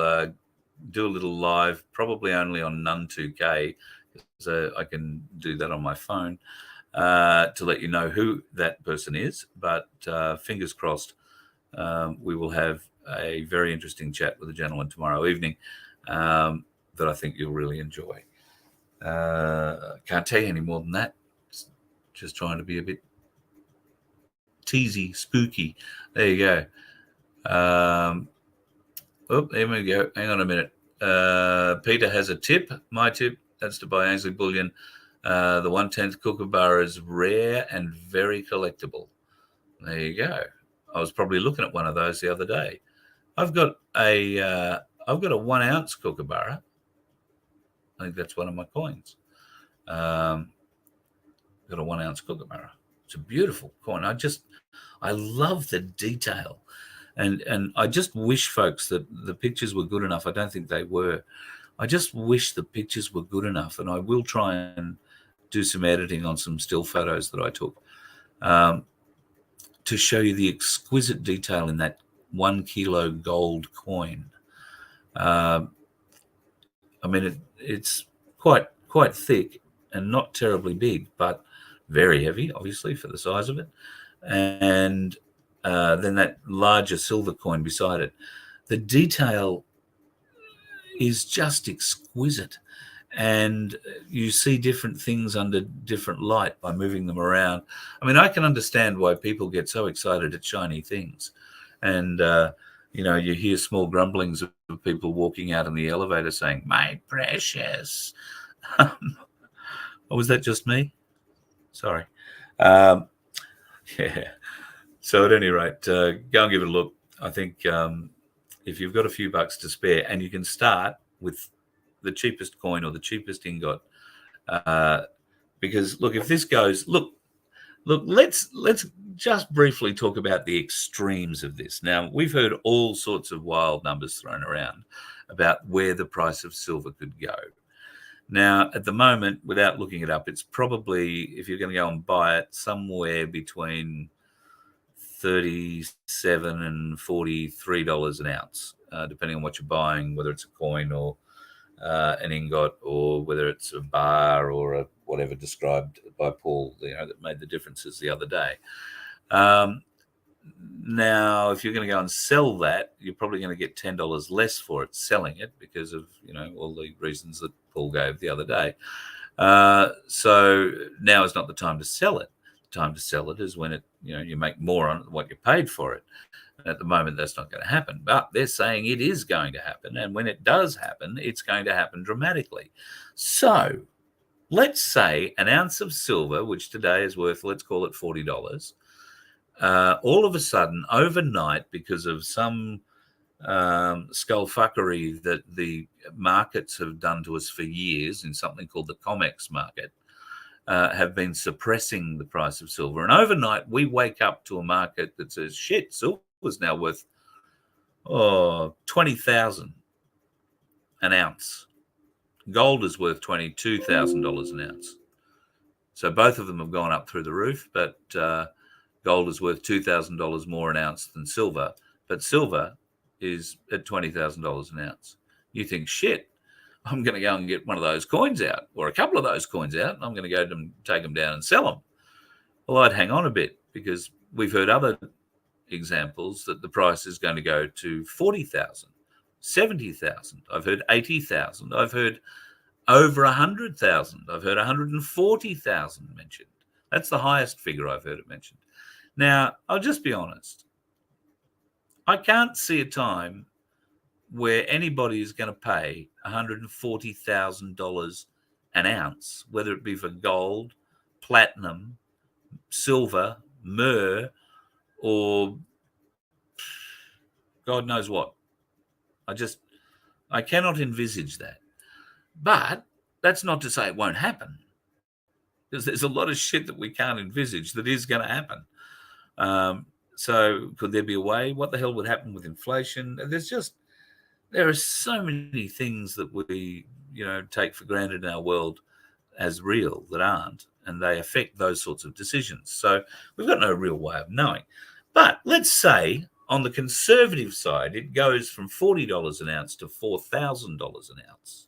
do a little live, probably only on Nun2K, so I can do that on my phone. To let you know who that person is, but fingers crossed, we will have a very interesting chat with a gentleman tomorrow evening that I think you'll really enjoy. Can't tell you any more than that. Just trying to be a bit teasy, spooky. There you go. There we go. Hang on a minute. Peter has a tip. My tip, that's to buy Ainsley Bullion. The 1/10 Kookaburra is rare and very collectible. There you go. I was probably looking at one of those the other day. I've got a 1 ounce kookaburra. I think that's one of my coins. Got a 1 ounce kookaburra. It's a beautiful coin. I love the detail, and I just wish, folks, that the pictures were good enough. I don't think they were. I just wish the pictures were good enough, and I will try and do some editing on some still photos that I took to show you the exquisite detail in that 1 kilo gold coin. I mean, it's quite thick and not terribly big, but very heavy, obviously, for the size of it. And then that larger silver coin beside it. The detail is just exquisite. And you see different things under different light by moving them around. I mean, I can understand why people get so excited at shiny things. And, you hear small grumblings of people walking out in the elevator saying, "My precious." Or was that just me? Sorry. Yeah. So at any rate, go and give it a look. I think if you've got a few bucks to spare, and you can start with the cheapest coin or the cheapest ingot, because look, if this goes, look, let's just briefly talk about the extremes of this. Now, we've heard all sorts of wild numbers thrown around about where the price of silver could go. Now, at the moment, without looking it up, it's probably, if you're going to go and buy it, somewhere between $37 and $43 an ounce, depending on what you're buying, whether it's a coin or an ingot, or whether it's a bar or whatever described by Paul, that made the differences the other day. Now, if you're going to go and sell that, you're probably going to get $10 less for it selling it because of all the reasons that Paul gave the other day. So now is not the time to sell it. The time to sell it is when you make more on it than what you paid for it. At the moment, that's not going to happen, but they're saying it is going to happen. And when it does happen, it's going to happen dramatically. So let's say an ounce of silver, which today is worth, let's call it $40, all of a sudden, overnight, because of some skullfuckery that the markets have done to us for years in something called the COMEX market, have been suppressing the price of silver. And overnight, we wake up to a market that says, shit, silver is now worth $20,000 an ounce. Gold is worth $22,000 an ounce. So both of them have gone up through the roof, but gold is worth $2,000 more an ounce than silver. But silver is at $20,000 an ounce. You think, shit, I'm going to go and get one of those coins out, or a couple of those coins out, and I'm going to go take them down and sell them. Well, I'd hang on a bit, because we've heard other examples that the price is going to go to 40,000, 70,000. I've heard 80,000. I've heard over 100,000. I've heard 140,000 mentioned. That's the highest figure I've heard it mentioned. Now, I'll just be honest. I can't see a time where anybody is going to pay $140,000 an ounce, whether it be for gold, platinum, silver, myrrh, or God knows what. I cannot envisage that. But that's not to say it won't happen, because there's a lot of shit that we can't envisage that is going to happen. So could there be a way? What the hell would happen with inflation? There are so many things that we, take for granted in our world as real that aren't, and they affect those sorts of decisions. So we've got no real way of knowing. But let's say on the conservative side, it goes from $40 an ounce to $4,000 an ounce.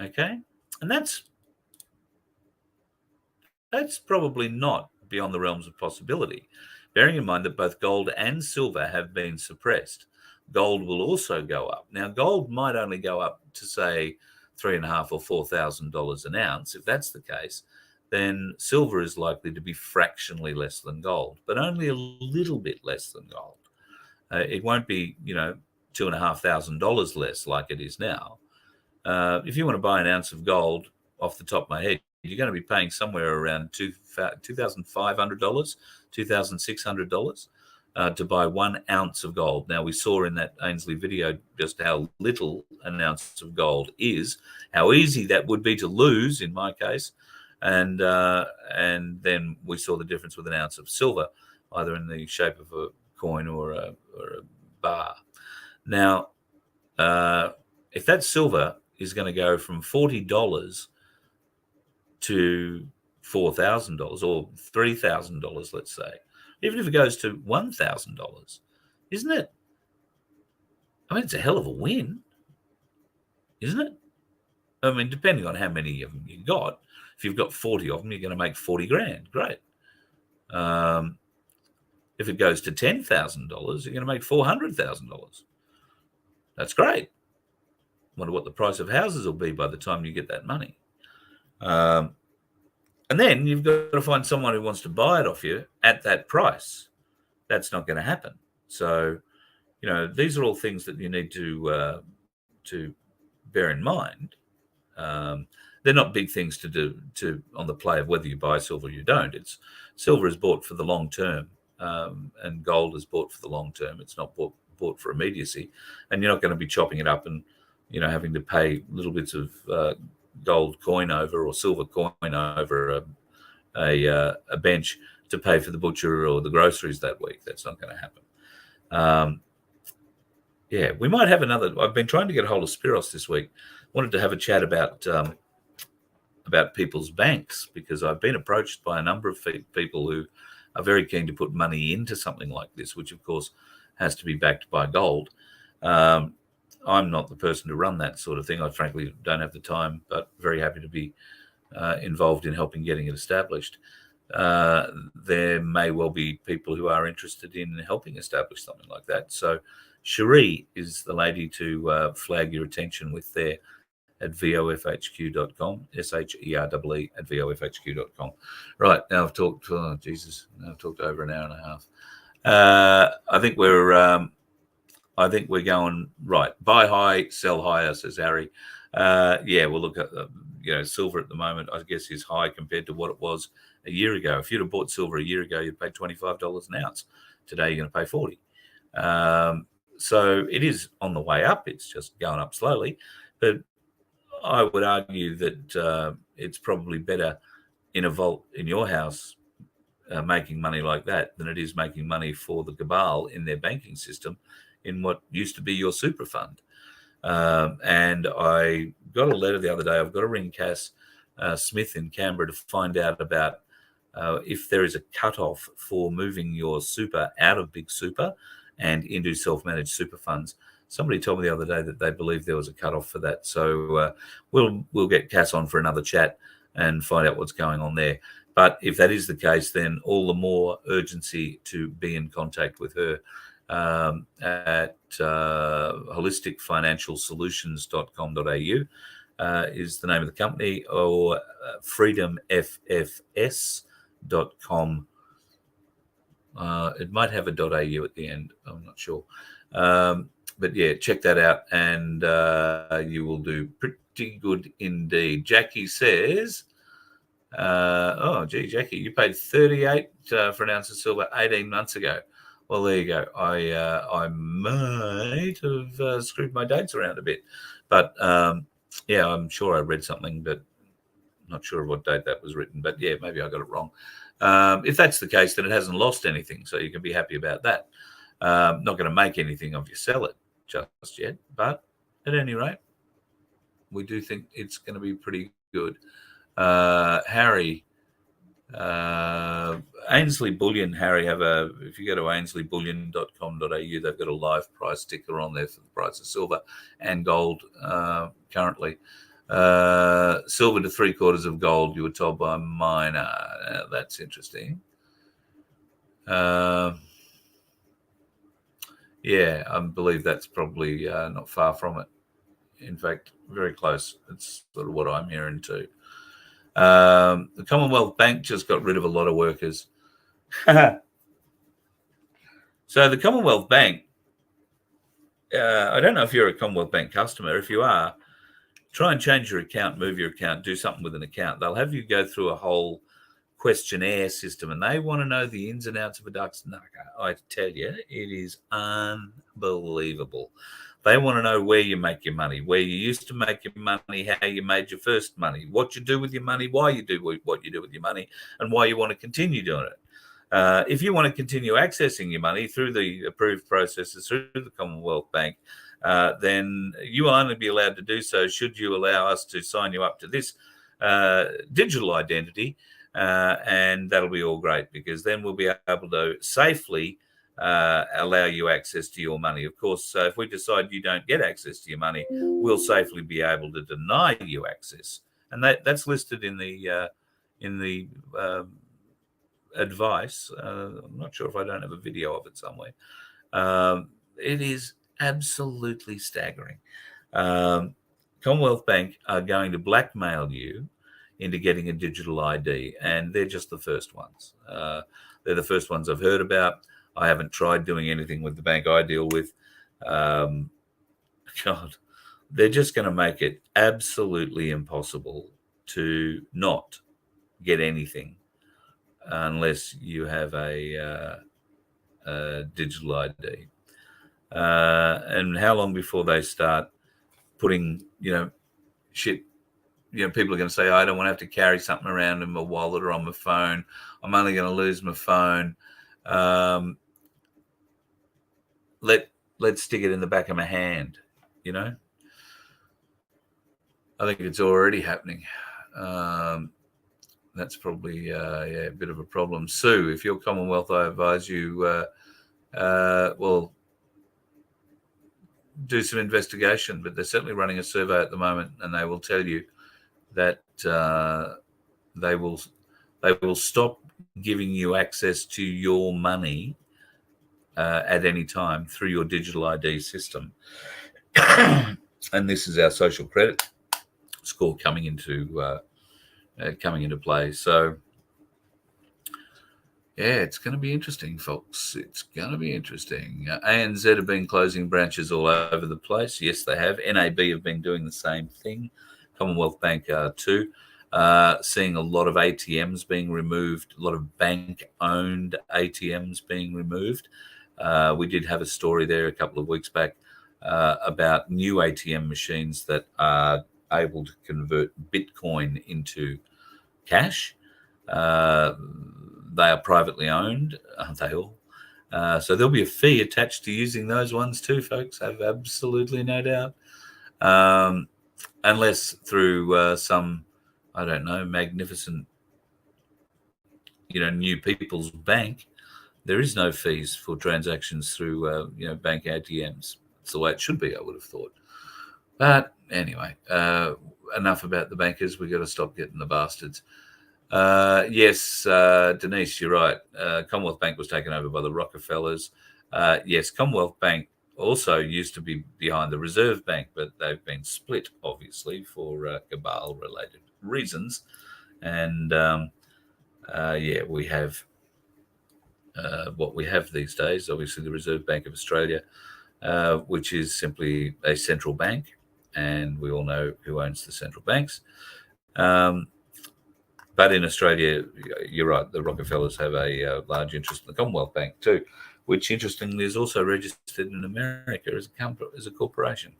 Okay? And that's probably not beyond the realms of possibility, bearing in mind that both gold and silver have been suppressed. Gold will also go up. Now, gold might only go up to, say, $3,500 or $4,000 an ounce. If that's the case, then silver is likely to be fractionally less than gold, but only a little bit less than gold. It won't be, $2,500 less like it is now. If you want to buy an ounce of gold, off the top of my head, you're going to be paying somewhere around $2,500, $2,600. to buy 1 ounce of gold. Now, we saw in that Ainsley video just how little an ounce of gold is, how easy that would be to lose in my case, and then we saw the difference with an ounce of silver, either in the shape of a coin or a bar. Now, if that silver is going to go from $40 to $4,000 or $3,000, let's say, even if it goes to $1,000, isn't it? I mean, it's a hell of a win, isn't it? I mean, depending on how many of them you got. If you've got 40 of them, you're going to make 40 grand. Great. If it goes to $10,000, you're going to make $400,000. That's great. Wonder what the price of houses will be by the time you get that money. And then you've got to find someone who wants to buy it off you at that price. That's not going to happen. So, these are all things that you need to bear in mind. They're not big things to do on the play of whether you buy silver or you don't. It's silver is bought for the long term, and gold is bought for the long term. It's not bought for immediacy, and you're not going to be chopping it up and having to pay little bits of gold coin over or silver coin over a bench to pay for the butcher or the groceries that week. That's not going to happen. We might have another. I've been trying to get a hold of Spiros this week. Wanted to have a chat about people's banks, because I've been approached by a number of people who are very keen to put money into something like this, which of course has to be backed by gold. I'm not the person to run that sort of thing. I frankly don't have the time, but very happy to be involved in helping getting it established. There may well be people who are interested in helping establish something like that. So Cherie is the lady to flag your attention with there at vofhq.com, SHEREE at vofhq.com. Right, now I've talked, now I've talked over an hour and a half. I think we're going right. Buy high, sell higher, says Harry. We'll look at silver at the moment, I guess, is high compared to what it was a year ago. If you'd have bought silver a year ago, you'd pay $25 an ounce. Today, you're going to pay $40. So it is on the way up. It's just going up slowly. But I would argue that it's probably better in a vault in your house making money like that than it is making money for the cabal in their banking system in what used to be your super fund. And I got a letter the other day. I've got to ring Cass Smith in Canberra to find out about if there is a cutoff for moving your super out of big super and into self-managed super funds. Somebody told me the other day that they believe there was a cutoff for that. So we'll get Cass on for another chat and find out what's going on there. But if that is the case, then all the more urgency to be in contact with her at holisticfinancialsolutions.com.au is the name of the company, or freedomffs.com. It might have a .au at the end. I'm not sure. But yeah, check that out, and you will do pretty good indeed. Jackie says, Jackie, you paid $38 for an ounce of silver 18 months ago. Well, there you go. I might have screwed my dates around a bit. But, I'm sure I read something, but not sure what date that was written. But, yeah, maybe I got it wrong. If that's the case, then it hasn't lost anything, so you can be happy about that. Not going to make anything of you sell it just yet. But at any rate, we do think it's going to be pretty good. Harry... Ainsley Bullion, Harry, if you go to ainsleyBullion.com.au, they've got a live price ticker on there for the price of silver and gold currently. Silver to 3/4 of gold, you were told by a miner. That's interesting. I believe that's probably not far from it. In fact, very close. It's sort of what I'm hearing too. The Commonwealth Bank just got rid of a lot of workers. So the Commonwealth Bank, I don't know if you're a Commonwealth Bank customer. If you are, try and change your account, move your account, do something with an account. They'll have you go through a whole questionnaire system, and they want to know the ins and outs of a duck's nucker. I tell you, it is unbelievable. They want to know where you make your money, where you used to make your money, how you made your first money, what you do with your money, why you do what you do with your money, and why you want to continue doing it. If you want to continue accessing your money through the approved processes through the Commonwealth Bank, then you will only be allowed to do so should you allow us to sign you up to this digital identity, and that'll be all great, because then we'll be able to safely allow you access to your money. Of course, if we decide you don't get access to your money, we'll safely be able to deny you access, and that's listed in the advice. I'm not sure if I don't have a video of it somewhere. It is absolutely staggering. Commonwealth Bank are going to blackmail you into getting a digital ID, and they're just the first ones. They're the first ones I've heard about. I haven't tried doing anything with the bank I deal with. God, they're just going to make it absolutely impossible to not get anything unless you have a digital ID. And how long before they start putting, shit, people are going to say, I don't want to have to carry something around in my wallet or on my phone. I'm only going to lose my phone. Let's stick it in the back of my hand, I think it's already happening. That's probably a bit of a problem. Sue, if you're Commonwealth, I advise you, do some investigation, but they're certainly running a survey at the moment, and they will tell you that they will stop giving you access to your money at any time through your digital ID system. And this is our social credit score coming into play. So yeah, it's going to be interesting, folks. It's going to be interesting. ANZ have been closing branches all over the place. Yes, they have. NAB have been doing the same thing. Commonwealth Bank are too. Seeing a lot of ATMs being removed, a lot of bank-owned ATMs being removed. We did have a story there a couple of weeks back about new ATM machines that are able to convert Bitcoin into cash. They are privately owned, aren't they all? So there'll be a fee attached to using those ones too, folks. I have absolutely no doubt. Unless through some, I don't know, magnificent, new people's bank, there is no fees for transactions through, bank ATMs. It's the way it should be, I would have thought. But anyway, enough about the bankers. We've got to stop getting the bastards. Yes, Denise, you're right. Commonwealth Bank was taken over by the Rockefellers. Yes, Commonwealth Bank also used to be behind the Reserve Bank, but they've been split, obviously, for cabal-related reasons. And, we have what we have these days, obviously the Reserve Bank of Australia, which is simply a central bank, and we all know who owns the central banks. But in Australia, you're right, the Rockefellers have a large interest in the Commonwealth Bank too, which interestingly is also registered in America as a corporation.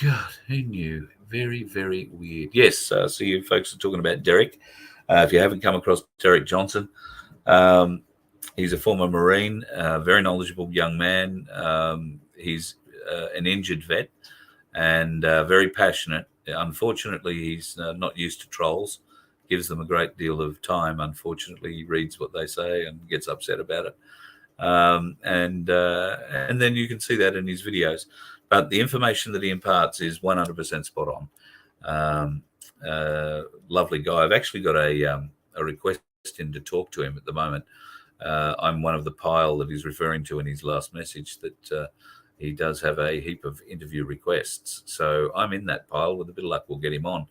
God, who knew? Very, very weird. Yes, so you folks are talking about Derek. If you haven't come across Derek Johnson, he's a former Marine, very knowledgeable young man. He's an injured vet and very passionate. Unfortunately, he's not used to trolls. Gives them a great deal of time. Unfortunately, he reads what they say and gets upset about it. And then you can see that in his videos. But the information that he imparts is 100% spot on. Lovely guy. I've actually got a request in to talk to him at the moment. I'm one of the pile that he's referring to in his last message that he does have a heap of interview requests. So I'm in that pile. With a bit of luck, we'll get him on.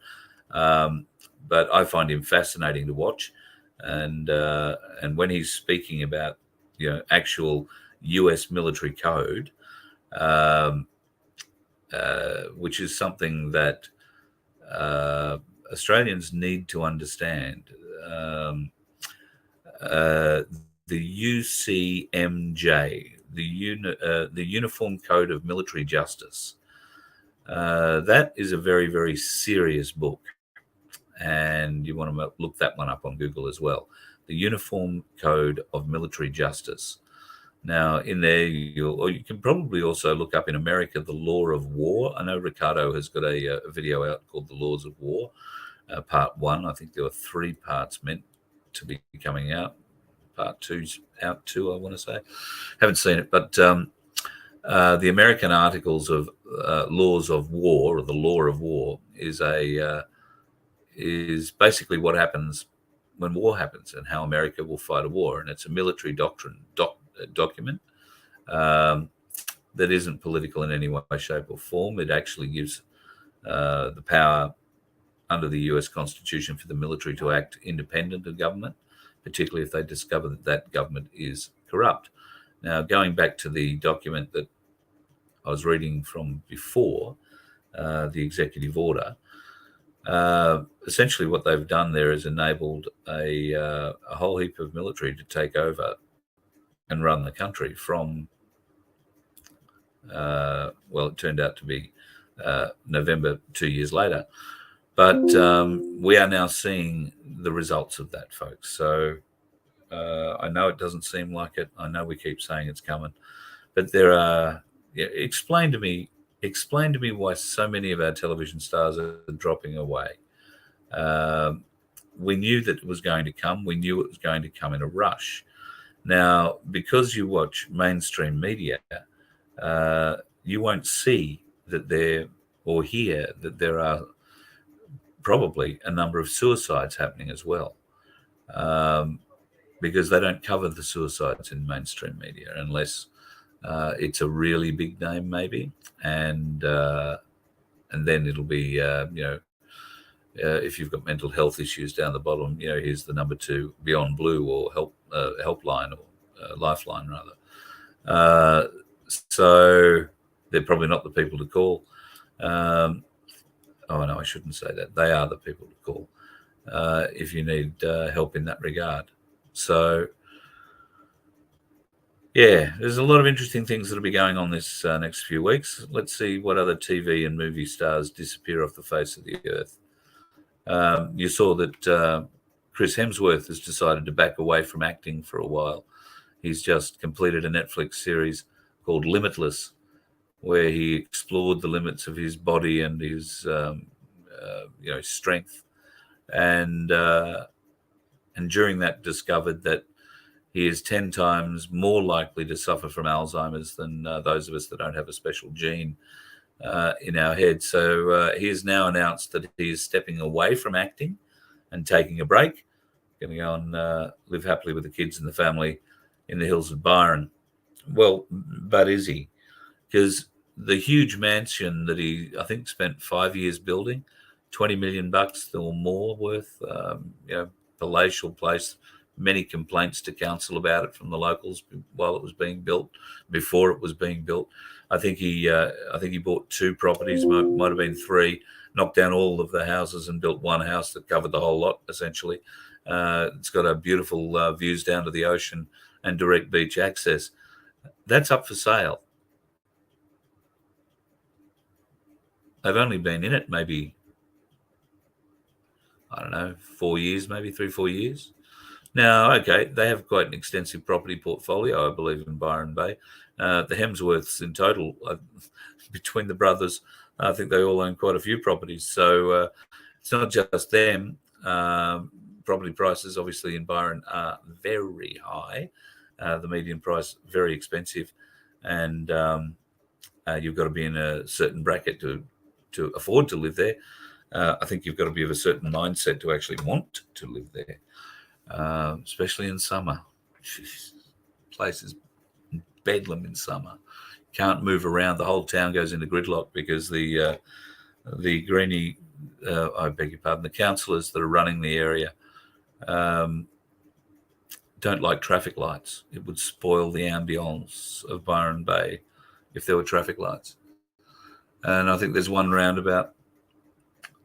But I find him fascinating to watch. And when he's speaking about, actual US military code, which is something that Australians need to understand. the UCMJ, the Uniform Code of Military Justice. That is a very, very serious book, and you want to look that one up on Google as well. The Uniform Code of Military Justice. Now, in there, you can probably also look up in America the Law of War. I know Ricardo has got a video out called The Laws of War, Part 1. I think there were 3 parts meant to be coming out. Part 2's out too, I want to say. Haven't seen it, but the American Articles of Laws of War, or the Law of War, is basically what happens when war happens and how America will fight a war. And it's a military document that isn't political in any way, shape, or form. It actually gives the power under the US Constitution for the military to act independent of government, particularly if they discover that that government is corrupt. Now, going back to the document that I was reading from before, the executive order, essentially what they've done there is enabled a whole heap of military to take over and run the country from, well, it turned out to be November 2 years later. But we are now seeing the results of that, folks. So I know it doesn't seem like it. I know we keep saying it's coming, but there are. Yeah, explain to me why so many of our television stars are dropping away. We knew that it was going to come. We knew it was going to come in a rush. Now, because you watch mainstream media, you won't see that there, or hear that there are probably a number of suicides happening as well, because they don't cover the suicides in mainstream media unless it's a really big name, maybe, and then it'll be if you've got mental health issues down the bottom, here's the number 2 Beyond Blue or Helpline or Lifeline rather. So they're probably not the people to call. Oh no, I shouldn't say that. They are the people to call if you need help in that regard. So. Yeah, there's a lot of interesting things that'll be going on this next few weeks. Let's see what other TV and movie stars disappear off the face of the earth. You saw that Chris Hemsworth has decided to back away from acting for a while. He's just completed a Netflix series called Limitless, where he explored the limits of his body and his strength, and during that discovered that he is 10 times more likely to suffer from Alzheimer's than those of us that don't have a special gene in our head. So he has now announced that he is stepping away from acting and taking a break, going to go and live happily with the kids and the family in the hills of Byron. Well, but is he? Because the huge mansion that he, I think, spent 5 years building, $20 million or more worth, palatial place. Many complaints to council about it from the locals while it was being built, before it was being built. I think he bought 2 properties, might have been 3, knocked down all of the houses and built one house that covered the whole lot, essentially. It's got a beautiful views down to the ocean and direct beach access. That's up for sale. They've only been in it maybe, I don't know, 4 years, maybe 3-4 years. Now, okay, they have quite an extensive property portfolio, I believe, in Byron Bay. The Hemsworths in total, between the brothers, I think they all own quite a few properties. So it's not just them. Property prices, obviously, in Byron are very high. The median price, very expensive. And you've got to be in a certain bracket to afford to live there. I think you've got to be of a certain mindset to actually want to live there. Especially in summer. Jeez, place is bedlam in summer. Can't move around. The whole town goes into gridlock because the greenie, I beg your pardon, the councillors that are running the area don't like traffic lights. It would spoil the ambience of Byron Bay if there were traffic lights. And I think there's one roundabout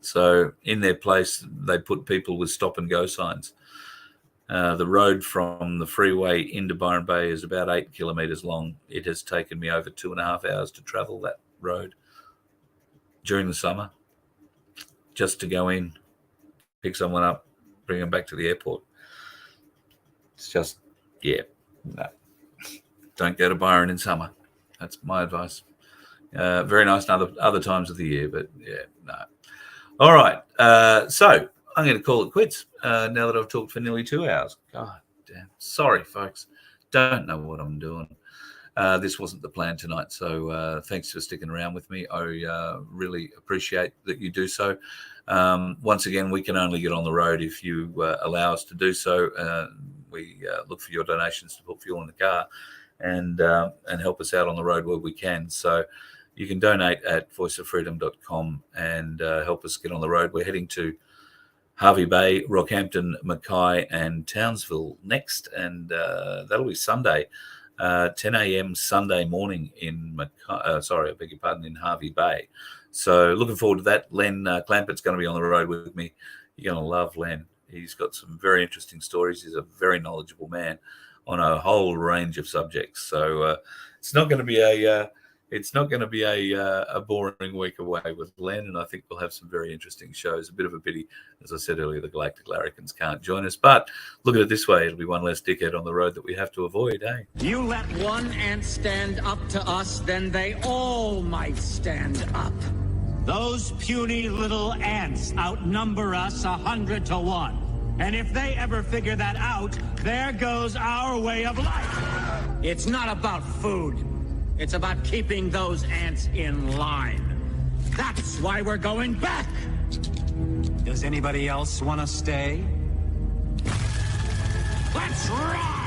So in their place, they put people with stop and go signs. The road from the freeway into Byron Bay is about 8 kilometres long. It has taken me over 2.5 hours to travel that road during the summer, just to go in, pick someone up, bring them back to the airport. It's just, no. Don't go to Byron in summer. That's my advice. Very nice in other times of the year, but no. All right. So I'm going to call it quits now that I've talked for nearly 2 hours. God damn. Sorry, folks. Don't know what I'm doing. This wasn't the plan tonight, so thanks for sticking around with me. I really appreciate that you do so. Once again, we can only get on the road if you allow us to do so. We look for your donations to put fuel in the car and help us out on the road where we can. So you can donate at voiceoffreedom.com and help us get on the road. We're heading to Hervey Bay, Rockhampton, Mackay, and Townsville next, and that'll be Sunday. 10 a.m. Sunday morning in in Hervey Bay. So looking forward to that. Len Clampett's going to be on the road with me. You're going to love Len. He's got some very interesting stories. He's a very knowledgeable man on a whole range of subjects. So it's not going to be a boring week away with Len, and I think we'll have some very interesting shows. A bit of a pity, as I said earlier, the Galactic Larrikins can't join us. But look at it this way, it'll be one less dickhead on the road that we have to avoid, eh? You let one ant stand up to us, then they all might stand up. Those puny little ants outnumber us 100 to 1. And if they ever figure that out, there goes our way of life. It's not about food. It's about keeping those ants in line. That's why we're going back. Does anybody else want to stay? Let's rock!